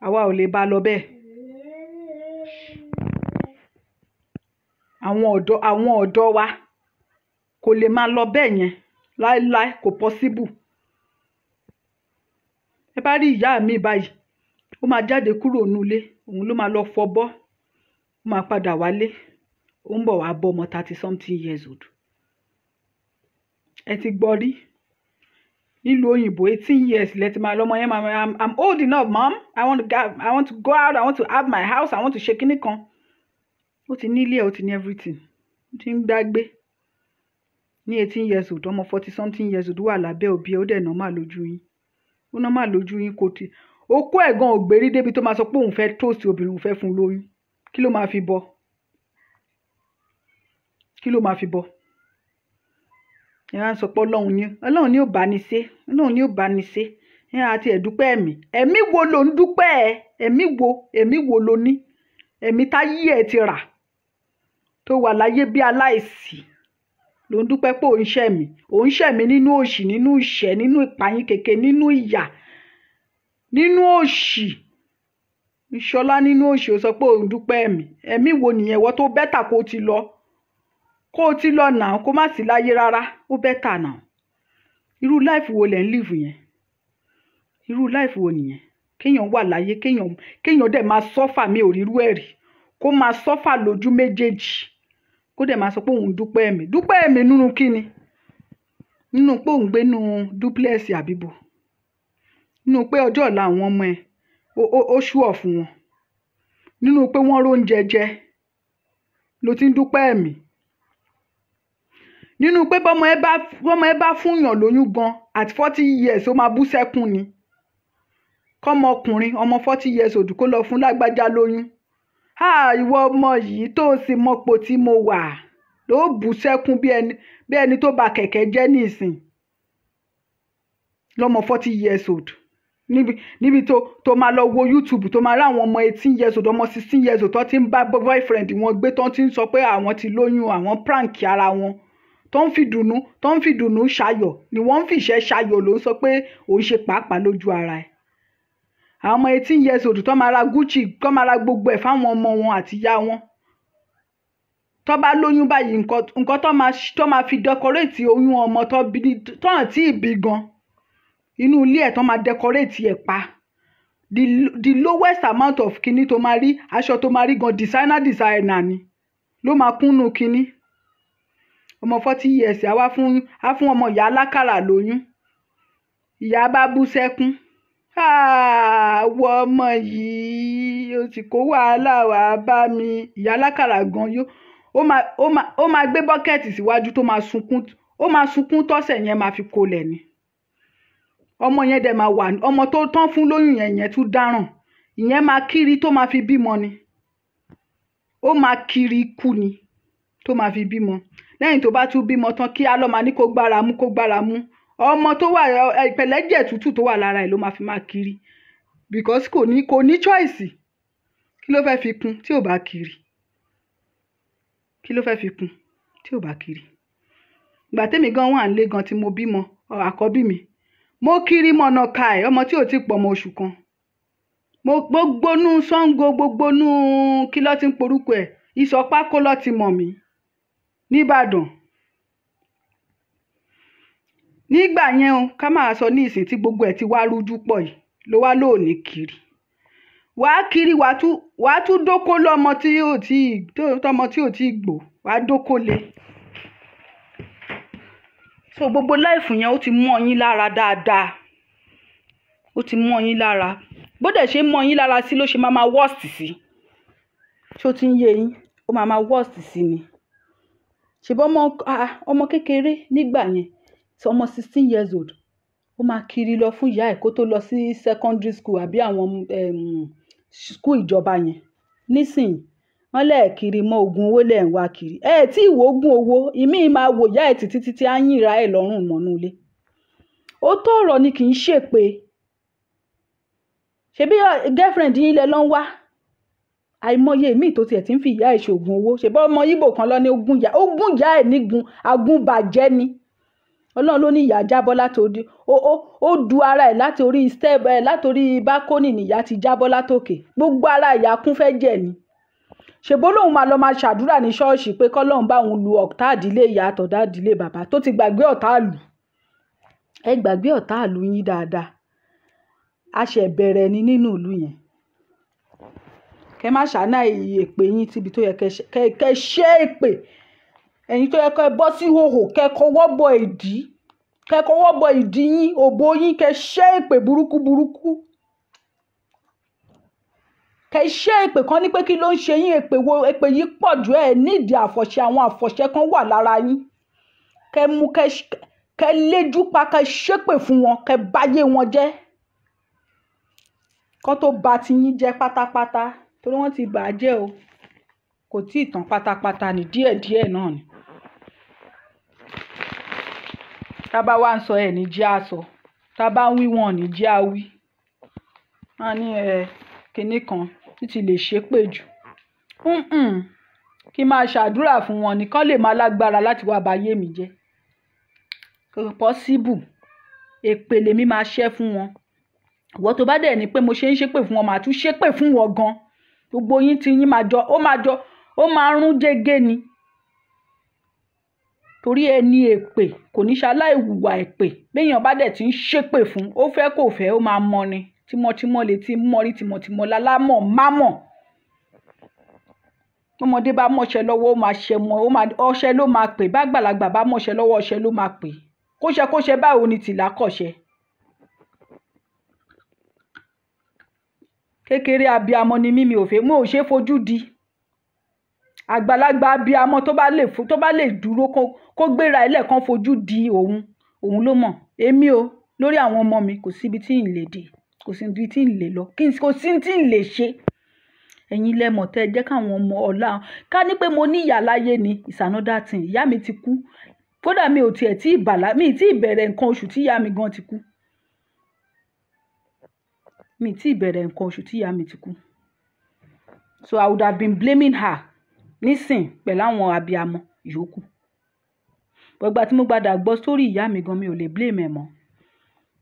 Àwa ò lè bá lọ bẹ́ẹ̀. Àwọn ọ̀dọ́ wa kò lè máa lọ bẹ́ẹ̀ yẹn láéláé, kò possible. Ẹ bá rí ìyá mi báyìí, ó máa jáde kúrò nílé, òun ló máa lọ fọbọ́, ó máa padà wálé, ó ń bọ̀ wá bọ́ ọmọ 30 something years old. Ẹ ti gbọ́ rí? Nílùú òyìnbó 18 years lẹ ti máa lọ́mọ yẹn máa I'm old enough, mom. I want to go out, I want to have my house, I want to ṣe kíní kan. Ó ti ní ilé ẹ̀, ó ti ní everything. Ó ti ń dágbé. Ní 18 years old, ọmọ 40 something years old wà lábẹ́ òbí ẹ̀, ó dẹ̀ normal lójú yín. Ó normal lójú yín kò tí. Okó ẹ̀gan ògbérí débi tó máa sọ pé òun fẹ́ toast obìnrin, òun fẹ́ fún lóyún. Kí ló máa fi bọ́? Kí ló máa fi bọ́? Ẹ wá ń sọ pé Ọlọ́run ni ó bá ní ṣe. Ọlọ́run ni ó bá ní ṣe. Ẹ àti ẹ̀dúpẹ́ ẹ̀mí. Ẹ̀mí wo ló ń dúpẹ́ ẹ? Ẹ̀mí wo ló ní? Ẹ̀mí táyé ẹ̀ ti rà. Tó wà láyé bí aláìsí. Ló ń dúpẹ́ pé òun ṣẹ̀mí. Òun ṣẹ̀mí nínú òṣì, nínú ìṣẹ́, nínú ìpayín kèké, nínú ìyà, nínú òṣì. Ìṣọlá nínú òṣì ó sọ pé òun dúpẹ́ ẹ̀mí. Ẹ̀mí wo nìyẹn wọ́n tó bẹ́tà kó ti lọ? Kó ti lọ náà kó má sí láyé rárá. Ó bẹ́tà náà. Irú life wo lẹ̀ ń live yẹn? Irú life wo nìyẹn? Kéèyàn wà láyé, kéèyàn dẹ̀ máa suffer, mi ò rírú ẹ̀ rí. Kó máa suffer lójú méjèèjì. Kó dẹ̀ máa sọ pé òun dúpẹ́ ẹ̀mí. Dúpẹ́ ẹ̀mí nínú kíni? Nínú pé òun gbé nínú duplex àbíbo. Nínú pé ọjọ́ ọ̀la àwọn ọmọ ẹ̀ ó ṣúọ̀ fún wọn. Nínú pé wọ́n róúnjẹ jẹ ló ti ń dúpẹ́ ẹ̀mí. Nínú pé bọ́mọ ẹ bá fúnyàn lóyún gan at 40 years ó máa bú sẹ́kún ni. Kọ́mọ ọkùnrin ọmọ 40 years old kó lọ fún lágbájá lóyún. Ìwọ ọmọ yìí tó sì mọ́pò tí mo wà ló bú sẹ́kún bí ẹni tó bà kẹ̀kẹ́ jẹ́ nísìn. Lọ́mọ 40 years old. níbi tó máa lọ wo YouTube tó máa rí àwọn ọmọ 18 years old ọmọ 16 years old tó ti ń bá boyfriend wọn gbé tó ti ń sọ pé àwọn ti lóyún àwọn prank ara wọn tó ń fi dùnnú ṣayọ̀ ni wọ́n ń fìṣẹ́ ṣayọ̀ ló ń sọ pé òun ṣe pàápàá lójú ara ẹ̀. àwọn ọmọ 18 years old tó máa ra Gucci tó máa ra gbogbo ẹ̀ fáwọn ọmọ wọn àti ìyá wọn tó bá lóyún báyìí nǹkan tó máa fi decorate oyún ọmọ tó hàn tí ìbí gan inú ilé ẹ̀ tó máa decorate ẹ̀ pa the lowest amount of kinní tó máa rí aṣọ tó máa rí gan designer ni ló máa kúnnú kinní. ọmọ 40 years á fún ọmọ ìyá alákàrà lóyún ìyá bá bú sẹ́kún wọ ọmọ yìí ó ti kó wàhálà wá bá mi. ìyá alákàrà gan yó ó máa gbé bọ́kẹ́ẹ̀tì síwájú tó máa sunkún tọ́sẹ̀ yẹn máa fi kolẹ̀ ni. ọmọ yẹn dẹ̀ máa wà ọmọ tó tán fún lóyún yẹn tún dáràn ìyẹn máa kiri tó máa fi bímọ ni ó máa kiri kú ni tó máa fi bímọ. lẹ́yìn tó bá tún bímọ tán kí á lọ́ máa ní kó gbára mú ọmọ tó wà ìpẹ̀lẹ́jẹ̀ tútù tó wà lára ẹ̀ ló máa fi máa kiri because kò ní choice. kí ló fẹ́ fi kún tí ò bá kiri? ìgbà tẹ́mi gan wà nílé gan tí mo bímọ àkọ́bí mi mo kiri mọ̀nà ka ẹ̀ ọmọ tí ò ti pọ̀ ọmọ oṣù kan gbogbo nú Ṣàngó gbogbo nú kí ló ti ń porúkọ ẹ̀ Ìsọpákó ló ti mọ̀ mí nìbàdàn. nígbà yẹn o ká máa sọ ní ìsìn tí gbogbo ẹ̀ ti wá rújú pọ̀ yìí ló wá lóòní kiri wàá kiri wàá tún dóko lọ́mọ tí ò tí gbò wàá dóko lé. so gbogbo láìfù yẹn ó ti mọ́ yín lára dáadáa ó ti mọ́ yín lára bó dẹ̀ ṣe mọ́ yín lára sí ló ṣe máa worst sí ṣó ti ń yé yín ó máa worst sí ni. ṣùgbọ́n ọmọ kékeré nígbà yẹn ọmọ 16 years old ó máa kiri lọ fún ìyá ẹ̀ kó tó lọ sí secondary school àbí àwọn school ìjọba yẹn. nísìnyí wọ́n lẹ́ẹ̀kiri mọ́ oògùn owó lẹ́ẹ̀ ń wá kiri tí ìwò oògùn owó ìmí máa wò ìyá ẹ̀ títí á yínra ẹ̀ lọ́rùn mọ́nú ilé. ó tó ọ̀rọ̀ ni kì í ṣèpè ṣebí girlfriend yín lẹ lọ ń wá àìmọye míì tó tiẹ̀ ti ń fi ìyá ẹ̀ ṣoògùn owó ṣebí ọmọ Ìgbò kan lọ ní ogún ìyá ẹ̀ nígun agúnbàjẹ́ ni. Ọlọ́run ló ní ìyá jábọ́ látòdì ó du ara ẹ̀ látòrí step látòrí bákónì nìyá ti jábọ́ látòkè gbogbo ara ìyá kún fẹ́ jẹ̀ ni. ṣèbó lòun máa lọ máa ṣàdúrà ní ṣọ́ọ̀ṣì pé kọ́lọ́run bá òun lu ọ̀tá ìdílé ìyá àtọ̀dá ìdílé bàbá tó ti gbàgbé ọ̀tá àlù. ẹ gbàgbé ọ̀tá àlù yín dáadáa a ṣẹ̀ bẹ̀rẹ̀ ni nínú ìlú yẹn. kẹ má ṣàánà èpè yín tíbi tó yẹ kẹ ṣe èpè ẹ̀yin tó yẹ kẹ bọ́ sí hòhò kẹ kọwọ́ bọ ìdí yín òbò yín kẹ ṣe èpè burúkú kẹ ṣe èpè kan ní pé kí ló ń ṣe yín èpè yìí pọ̀ jù ẹ̀ nídìí àfọ̀ṣẹ àwọn àfọ̀ṣẹ kan wà lára yín kẹ mú kẹ léjú pa kẹ ṣépè fún wọn kẹ báyé wọn jẹ́ kán tó bà ti yín jẹ́ pátápátá torí wọ́n ti bà á jẹ́ o kò tí ì tán pátápátá ní díẹ̀díẹ̀ náà ni. tá bá wá ń sọ ẹ̀ ní jẹ́ àsọ tá bá ń wí wọn ní jẹ́ àwí. wọ́n ní kinní kan títí lè ṣépè jù kí n máa ṣàdúrà fún wọn nìkan lè máa lágbára láti wá báyé mi jẹ́ kò possible èpè lèmi máa ṣẹ́ fún wọn. ìwọ tó bá dẹ̀ ní pé mo ṣe ń ṣépè fún wọn màá tún ṣépè fún wọn gan gbogbo yín tí yín ó máa rún jẹ́gẹ́ ni torí ẹni èpè kò ní ṣaláì hùwà èpè béèyàn bá dẹ̀ ti ń ṣépè fún ó fẹ́ kò fẹ́ ó máa mọ ni tímọ́tímọ́ létí mọ́rí tímọ́tímọ́ lálámọ̀ mámọ̀ ọmọdé bá mọ̀ṣẹ́ lọ́wọ́ ó máa ṣe mọ́ ọṣẹ ló máa pè bá àgbàlagbà bá mọ̀ṣẹ́ lọ́wọ́ ọṣẹ ló máa pè kóṣẹ báwo ni tìlá kọ̀ṣẹ́. kékeré abiyamọ ni mímí òfé mo ò ṣe fojú di àgbàlagbà abiyamọ tó bá lè dúró kó gbéra ẹlẹ́ẹ̀kan fojú di òun ló mọ̀ èmi o lórí àwọn ọmọ mi kò síbi tí ń lè dé kò síbi tí ń lè lọ kò sí tí ń lè ṣe ẹ̀yin lẹ́mọ̀ tẹ́ jẹ́ káwọn ọmọ ọ̀la ká ní pé mo ní ìyá láyé ni it's another thing ìyá mi ti kú kódà mi ò tiẹ̀ tí ìbẹ̀rẹ̀ nǹkan oṣù tí ìyá mi gan ti kú mi tí bẹ̀rẹ̀ nǹkan oṣù tí ìyá mi ti kú. So I would have been blaming her nísìn pẹ̀lú àwọn abiyamọ yòókù. Gbogbo tí mo gbàdá gbọ́ story ìyá mi gan mi ò lè blame ẹ̀ mọ́.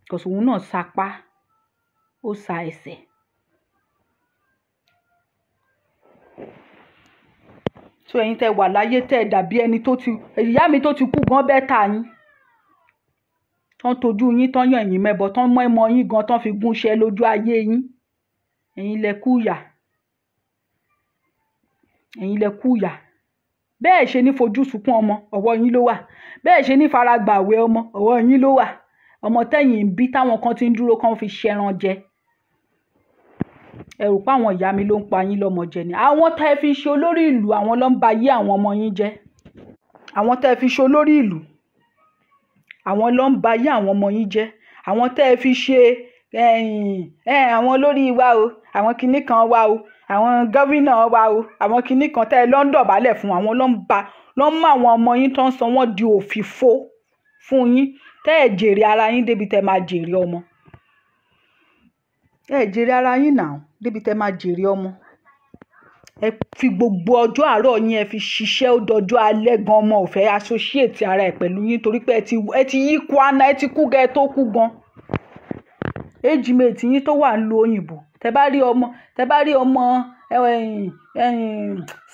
Because òun náà sapá, ó sa ẹsẹ̀. So ẹ̀yin tẹ́ wà láyé tẹ́ dàbí ẹni tó ti ìyá mi tó ti kú gan bẹ́tà yín. Tán tójú yín tán yàn yín mẹ́bọ tán mọ́ ẹmọ yín gan tán fi gúnṣẹ́ lójú ayé yín. Ẹ̀yin lẹ kú yà. Ẹ̀yin lẹ kú yà. Bẹ́ẹ̀ ṣe ní fojú sunkún ọmọ ọwọ́ yín ló wà. Bẹ́ẹ̀ ṣe ní faragbàwé ọmọ ọwọ́ yín ló wà. Ọmọ tẹ́yìn ń bí táwọn kan ti ń dúró kan fi ṣẹran jẹ. Ẹ rò pé àwọn ìyá mi ló ń pa yín lọ́mọ jẹ ni. Àwọn tẹ́ fi ṣe olórí ìlú àwọn ló ń ba ayé àwọn ọmọ yín jẹ́. Àwọn tẹ́ fi ṣe olórí ìlú àwọn ló ń ba ayé àwọn ọmọ yín jẹ́. Àwọn tẹ́ fi ṣe àwọn olórí wa o, àwọn kinní kan wa o, àwọn gọ́vínà wa o, àwọn kinní kan tẹ́ lọ ń dọ̀bálẹ̀ fún àwọn ló ń mú àwọn ọmọ yín tán sọ wọ́n di òfìfo fún yín. Tẹ́ ẹ̀ jèrè ara yín débi tẹ́ máa jèrè ọmọ. Ẹ jèrè ara yín náà débi tẹ́ máa jèrè ọmọ. Ẹ fi gbogbo ọjọ́ àárọ̀ yín ẹ fi ṣiṣẹ́ ó dọjọ́ alẹ́ gan ọmọ ò fẹ́ associate ara ẹ̀ pẹ̀lú yín torí pé ẹ ti yí kwana ẹ ti kú gẹ́ tó kú gan. Age mate yín tó wà ń lu òyìnbó tẹ́ bá rí ọmọ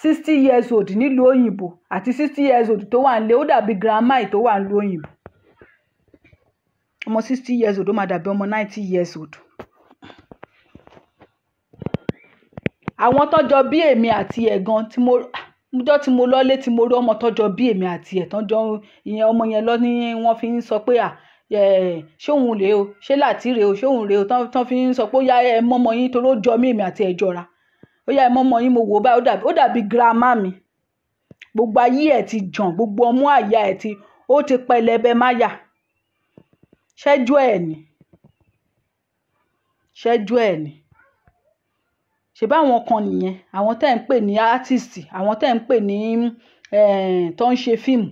60 years old nílùú òyìnbó àti 60 years old tó wà ń lé ó dàbí grandma tó wà ń lu òyìnbó. Ọmọ 60 years old ó máa dàbí ọmọ 90 years old. Àwọn tọ́jọ́ bí èmi àti ẹ̀ gan tí mo lọ́lé tí mo rí ọmọ tọ́jọ́ bí èmi àti ẹ̀ tọ́jọ́ ìyẹn ọmọ yẹn lọ ní wọ́n fi ń sọ pé ṣé òun rèé o ṣé láti rèé o ṣé òun rèé o tán fi ń sọ pé ó yá ẹ mọ́mọ yín torí ó jọ mí èmi àti ẹ̀ jọra. Ó yá ẹ mọ́mọ yín mo wò báyìí ó dàbí grandma mi. Gbogbo ayé ẹ̀ ti jàn gbogbo ọmú àyà ẹ̀ ó ti pẹlẹbẹ máyà. Ṣẹ́jú ẹ̀ ni. Ṣẹ́jú ẹ̀ ni. Ṣé bá àwọn kan nìyẹn àwọn tẹ́ ń pè ní artist àwọn tẹ́ ń pè ní tó ń ṣe fíìmù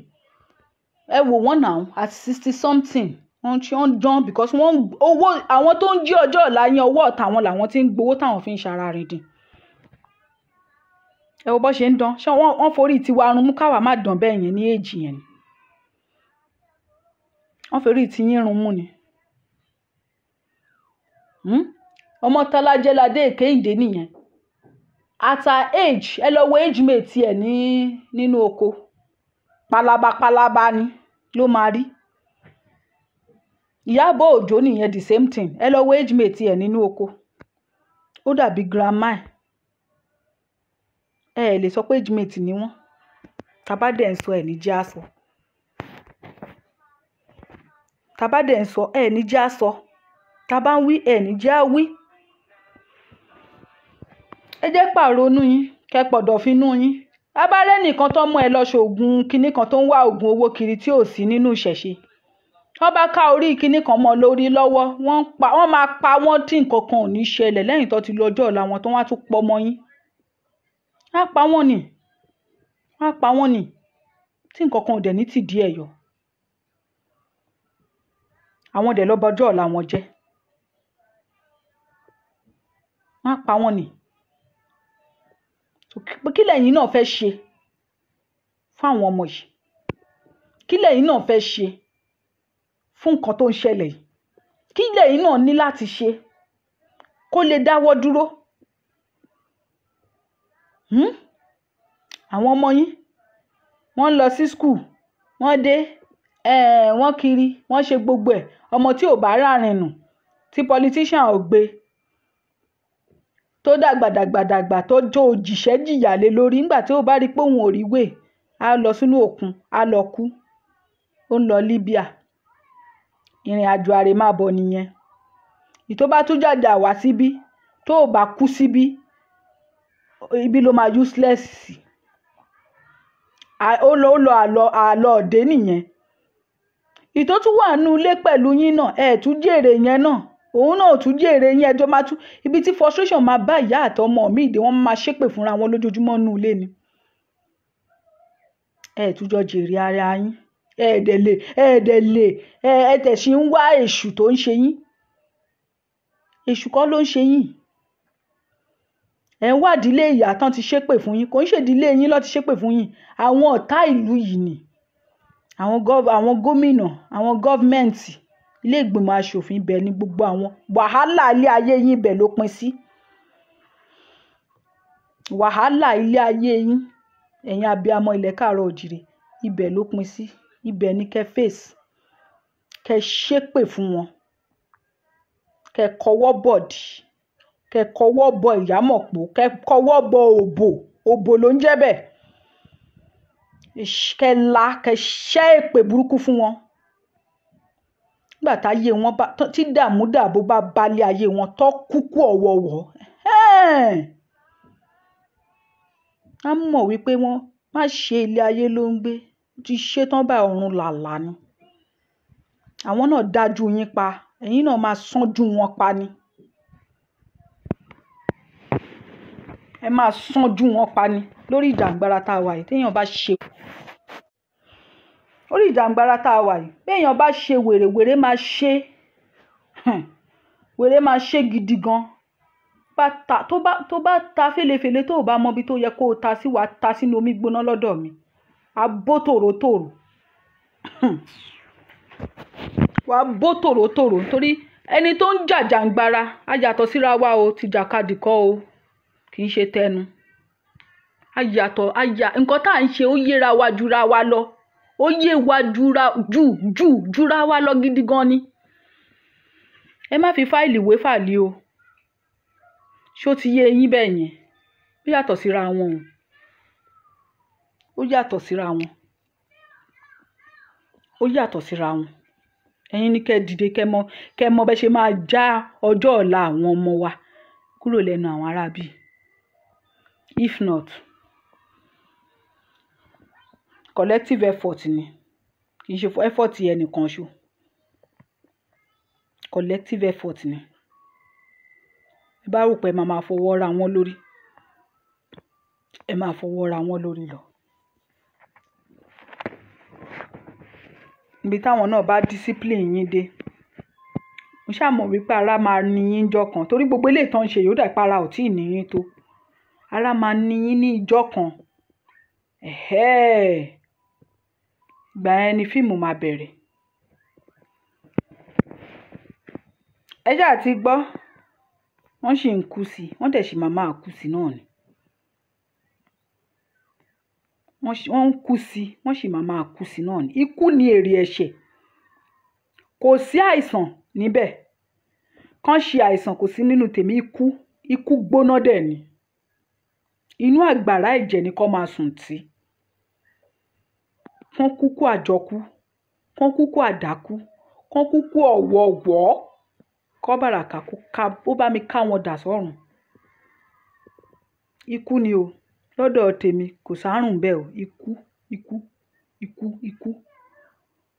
ẹ wò wọ́n náà at 60 something wọ́n dán because owó àwọn tó ń jí ọjọ́ ọ̀la yẹn owó ọ̀tá wọn làwọn tí ń gbowó táwọn fi ń ṣara rìn dín. Ẹ wo bó ṣe ń dán ṣé wọ́n forí tiwa run mú káwa má dán bẹ́ẹ̀ yẹn ní èjì yẹn ni. Wọ́n forí ti yín run mú ni. Ọmọ Tọ́lájẹ́ládé Èkéyìndé nìyẹn. At her age ẹ lọ wo age mate ẹ̀ nínú oko palaba ni ló máa rí. Ìyábọ̀ Òjó nìyẹn the same thing ẹ lọ wo age mate ẹ̀ nínú oko ó dàbí grandma ẹ lè sọ pé age mate ni wọ́n. Tàbá dẹ̀ ń sọ ẹ̀ ní jẹ́ àsọ. Tàbá dẹ̀ ń sọ ẹ̀ ní jẹ́ àsọ. Tàbá ń wí ẹ̀ ní jẹ́ àwí. Ẹ jẹ́ pàrọnú yín kẹ́ pọ̀dọ̀ finú yín. Abárẹ́ nìkan tó mú ẹ lọ ṣoògùn kinní kan tó ń wá oògùn owó kiri tí ò sí nínú ìṣẹ̀ṣe. Wọ́n bá ká orí kinní kan mọ́ lórí lọ́wọ́ wọ́n máa pa wọ́n tí nǹkan kan ò ní ṣẹlẹ̀ lẹ́yìn tó ti lọ ọjọ́ ọ̀la wọn tó wá tún pọ̀ mọ́ yín. Wọ́n á pa wọ́n ni tí nǹkan kan ò dẹ̀ ní tìdí ẹ̀ yọ. Àwọn dẹ̀ lọ bọjọ́ ọ̀la wọn jẹ́. Wọ́n á pa wọ́n ni. Kí lẹ̀yin náà fẹ́ ṣe fún àwọn ọmọ yìí? Kí lẹ̀yin náà fẹ́ ṣe fún nǹkan tó ń ṣẹlẹ̀ yìí? Kí lẹ̀yin náà ní láti ṣe kó lè dáwọ́ dúró? Àwọn ọmọ yín wọ́n lọ sí school wọ́n dé wọ́n kiri wọ́n ṣe gbogbo ẹ̀ ọmọ tí ò bá rárin nù tí politician ò gbé tó dàgbàdàgbàdàgbà tó jó òjìṣẹ́ jìyà lé lórí nígbà tí ó bá rí pé òun ò rí wè á lọ sínú òkun á lọ kú ó ń lọ Libya ìrìn àjò àrèmábọ̀ nìyẹn. Ìtó bá tún jàjà wá síbí tó ò bá kú síbí ibi ló máa useless sí. Ó lọ àlọ́ ọ̀dẹ́ nìyẹn. Ìtó tún wà nínú ilé pẹ̀lú yín náà ẹ̀ tún jèrè yẹn náà òun náà ò tún jèrè yín ẹjọ́ máa tún ibi tí frustration máa bá ìyá àtọmọ mi ìdè wọ́n máa ṣépè fúnra wọn lójoojúmọ́ nínú ilé ni. Ẹ̀ tún jọ jèrè ara yín ẹ̀ẹ́dẹ̀ lè tẹ̀sí ń wá èṣù tó ń ṣe yín. èṣù kọ́ ló ń ṣe yín. Ẹ̀ ń wá ìdílé ìyá tán ti ṣépè fún yín, kò ń ṣe ìdílé yín ló ti ṣépè fún yín. Àwọn ọ̀tá ìlú yìí ni àwọn gómìnà, àwọn gọ́fmẹ̀ntì, ilé ìgbìmọ̀ aṣòfin, ibẹ̀ ni gbogbo àwọn wàhálà ilé ayé yín ibẹ̀ ló pin sí. Wàhálà ilé ayé yín, ẹ̀yin abiyamọ ilẹ̀ káàárọ̀ oòjíire, ibẹ̀ ló pin sí. Ibẹ̀ ni kẹ́ fèsì, kẹ́ ṣépè fún wọn, kẹ́ kọwọ́ bọ̀dì, kẹ́ kọwọ́ bọ ìyámọ̀pó, kẹ́ kọwọ́ bọ òbò ló ń jẹ́ bẹ́ẹ̀. Kẹ́ ṣẹ́ èpè burúkú fún wọn. Nígbà táyé wọn tí dààmú bá balẹ̀ ayé wọn tó kúkú ọ̀wọ̀wọ̀, á mọ̀ wípé wọ́n má ṣe ilé ayé ló ń gbé, ti ṣe tán bá ọ̀run làlà ni. Àwọn náà dájú yín pa, ẹ̀yin náà máa sánjú wọn pa ni. Ẹ máa sánjú wọn pa ni lórí ìjàngbara tá a wà yìí. Téèyàn bá ṣe lórí ìjàngbara tá a wà yìí, béèyàn bá ṣe wèrè, wèrè máa ṣe gidi gan. Tó bá ta fèlèfèlè tó bá mọ ibi tó yẹ kó o ta sí, wàá ta sínú omi gbóná lọ́dọ̀ mi. Abó tòrótòró. Wàá bó tòrótòró nítorí ẹni tó ń jàjàngbara á yàtọ̀ síra wa o, ti jàkadì kọ́ o, kì í ṣe tẹnu. Nǹkan tá à ń ṣe ó yéra wa jura wa lọ, ó yé wa jura wa lọ gidi gan ni. Ẹ má fi fáìlì wé fàlì o. Ṣó ti yé yín bẹ́ẹ̀ yẹn? Ó yàtọ̀ síra wọn o. Ó yàtọ̀ síra wọn. Ó yàtọ̀ síra wọn. Ẹ̀yin ní kẹ́ dìde kẹ́ mọ bẹ́ ṣe máa já ọjọ́ ọ̀la àwọn ọmọ wa kúrò lẹ́nu àwọn arábí. If not, collective effort ni, kì í ṣe effort ẹnìkan ṣo. Collective effort ni. Ẹ bá rò pé ẹ máa fọwọ́ ra wọn lórí, ẹ máa fọwọ́ ra wọn lórí lọ. Ibi táwọn náà bá discipline yín dé, mo ṣáà mọ̀ wípé ara máa ní yín jọ́ kan, torí gbogbo eléyìí tán ń ṣe yóò dà pé ara ò tí ì ní yín tó. Ara máa ní yín ní ìjọ́ kan. Ìgbà yẹn ni fíìmù máa bẹ̀rẹ̀. Ẹ ṣáà ti gbọ́, wọ́n sì ń kú sí i, wọ́n dẹ̀ sì máa kú sí i náà ni. Wọ́n ń kú sí i, wọ́n sì máa kú sí i náà ni. Ikú ni èrè ẹ̀ṣẹ̀. Kò sí àìsàn níbẹ̀. Kán ṣe àìsàn kò sí nínú tèmi. Ikú gbóná dẹ̀ ni. Inú àgbàrá ẹ̀jẹ̀ ni kó máa sùn tí. Kán kúkú àjọkú, kán kúkú àdákú, kán kúkú ọ̀wọ̀ọ̀wọ́, kọ́ bàràkà ó bá mi ká wọn dà sọ́run. Ikú ni o. Lọ́dọ̀ tèmi kò sárùn bẹ́ẹ̀ o. Ikú.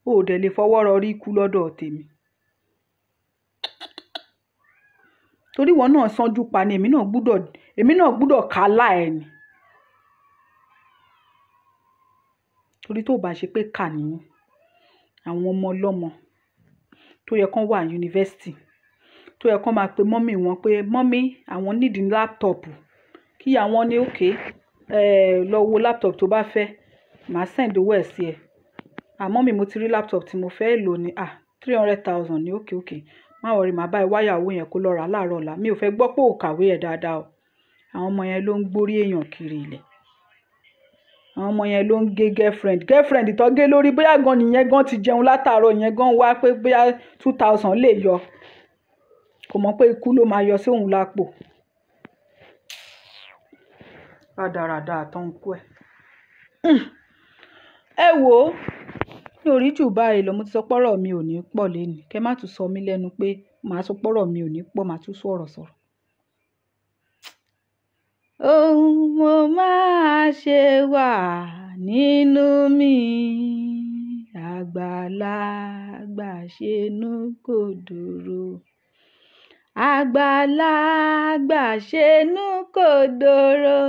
O ò dẹ̀ lè fọwọ́ rọrí ikú lọ́dọ̀ tèmi. Torí wọn náà sánjú pa ni, èmi náà gbúdọ̀ kálá ẹ ni. Torí tó bá ṣe pé kà ní àwọn ọmọ ọlọ́mọ tó yẹ kán wà yunifásitì, tó yẹ kán máa pe mọ́mì wọn pé mọ́mì àwọn nídìí láptọ̀pù, kí àwọn ní òkè lọ wo láptọ̀pù tó bá fẹ́, màá send owó ẹ̀ sí ẹ. Mọ́mì mo ti rí láptọ̀pù tí mo fẹ́ lò ní 300,000 ní òkè. Má wọrí, màá bá ẹ wáyà owó yẹn kó lọ rà láàárọ̀ ọ̀la. Mi ò fẹ́ gbọ́ pé ò kàwé ẹ̀ dáadáa o. Àwọn ọmọ yẹn ló ń gbórí èèyàn kiri ilẹ̀. Àwọn ọmọ yẹn ló ń gé girlfriend tó gé lórí, bóyá gan nìyẹn gan ti jẹun látàárọ̀, yẹn gan wá pé bóyá 2,000 lè yọ. Kò mọ̀ pé ikú ló máa yọ sí òun lápò. Rádaràda àtọ́n kú ẹ̀. Ẹ wò ó, mi ò rí jù báyìí lọ. Mo ti sọ pọ́rọ̀ mi ò ní pọ̀ lénìí. Kẹ́ má tún sọ mí lẹ́nu pé màá sọ pọ́rọ̀ mi ò ní pọ̀, màá tún sọ̀rọ̀. Ohun mo máa ṣe wà nínú mi, àgbàlagbà ṣenú kò dúró. Àgbàlagbà ṣenú kò dúró.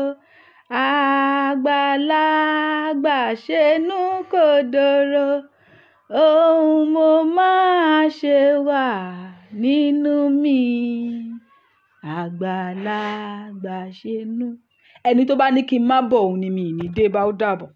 Àgbàlagbà ṣenú kò dúró. Ohun mo máa ṣe wà nínú mi. àgbàlagbà ṣe nú. Ẹni tó bá ní kí n má bọ̀ òun ni mi ì ní dé bá, ó dàbọ̀.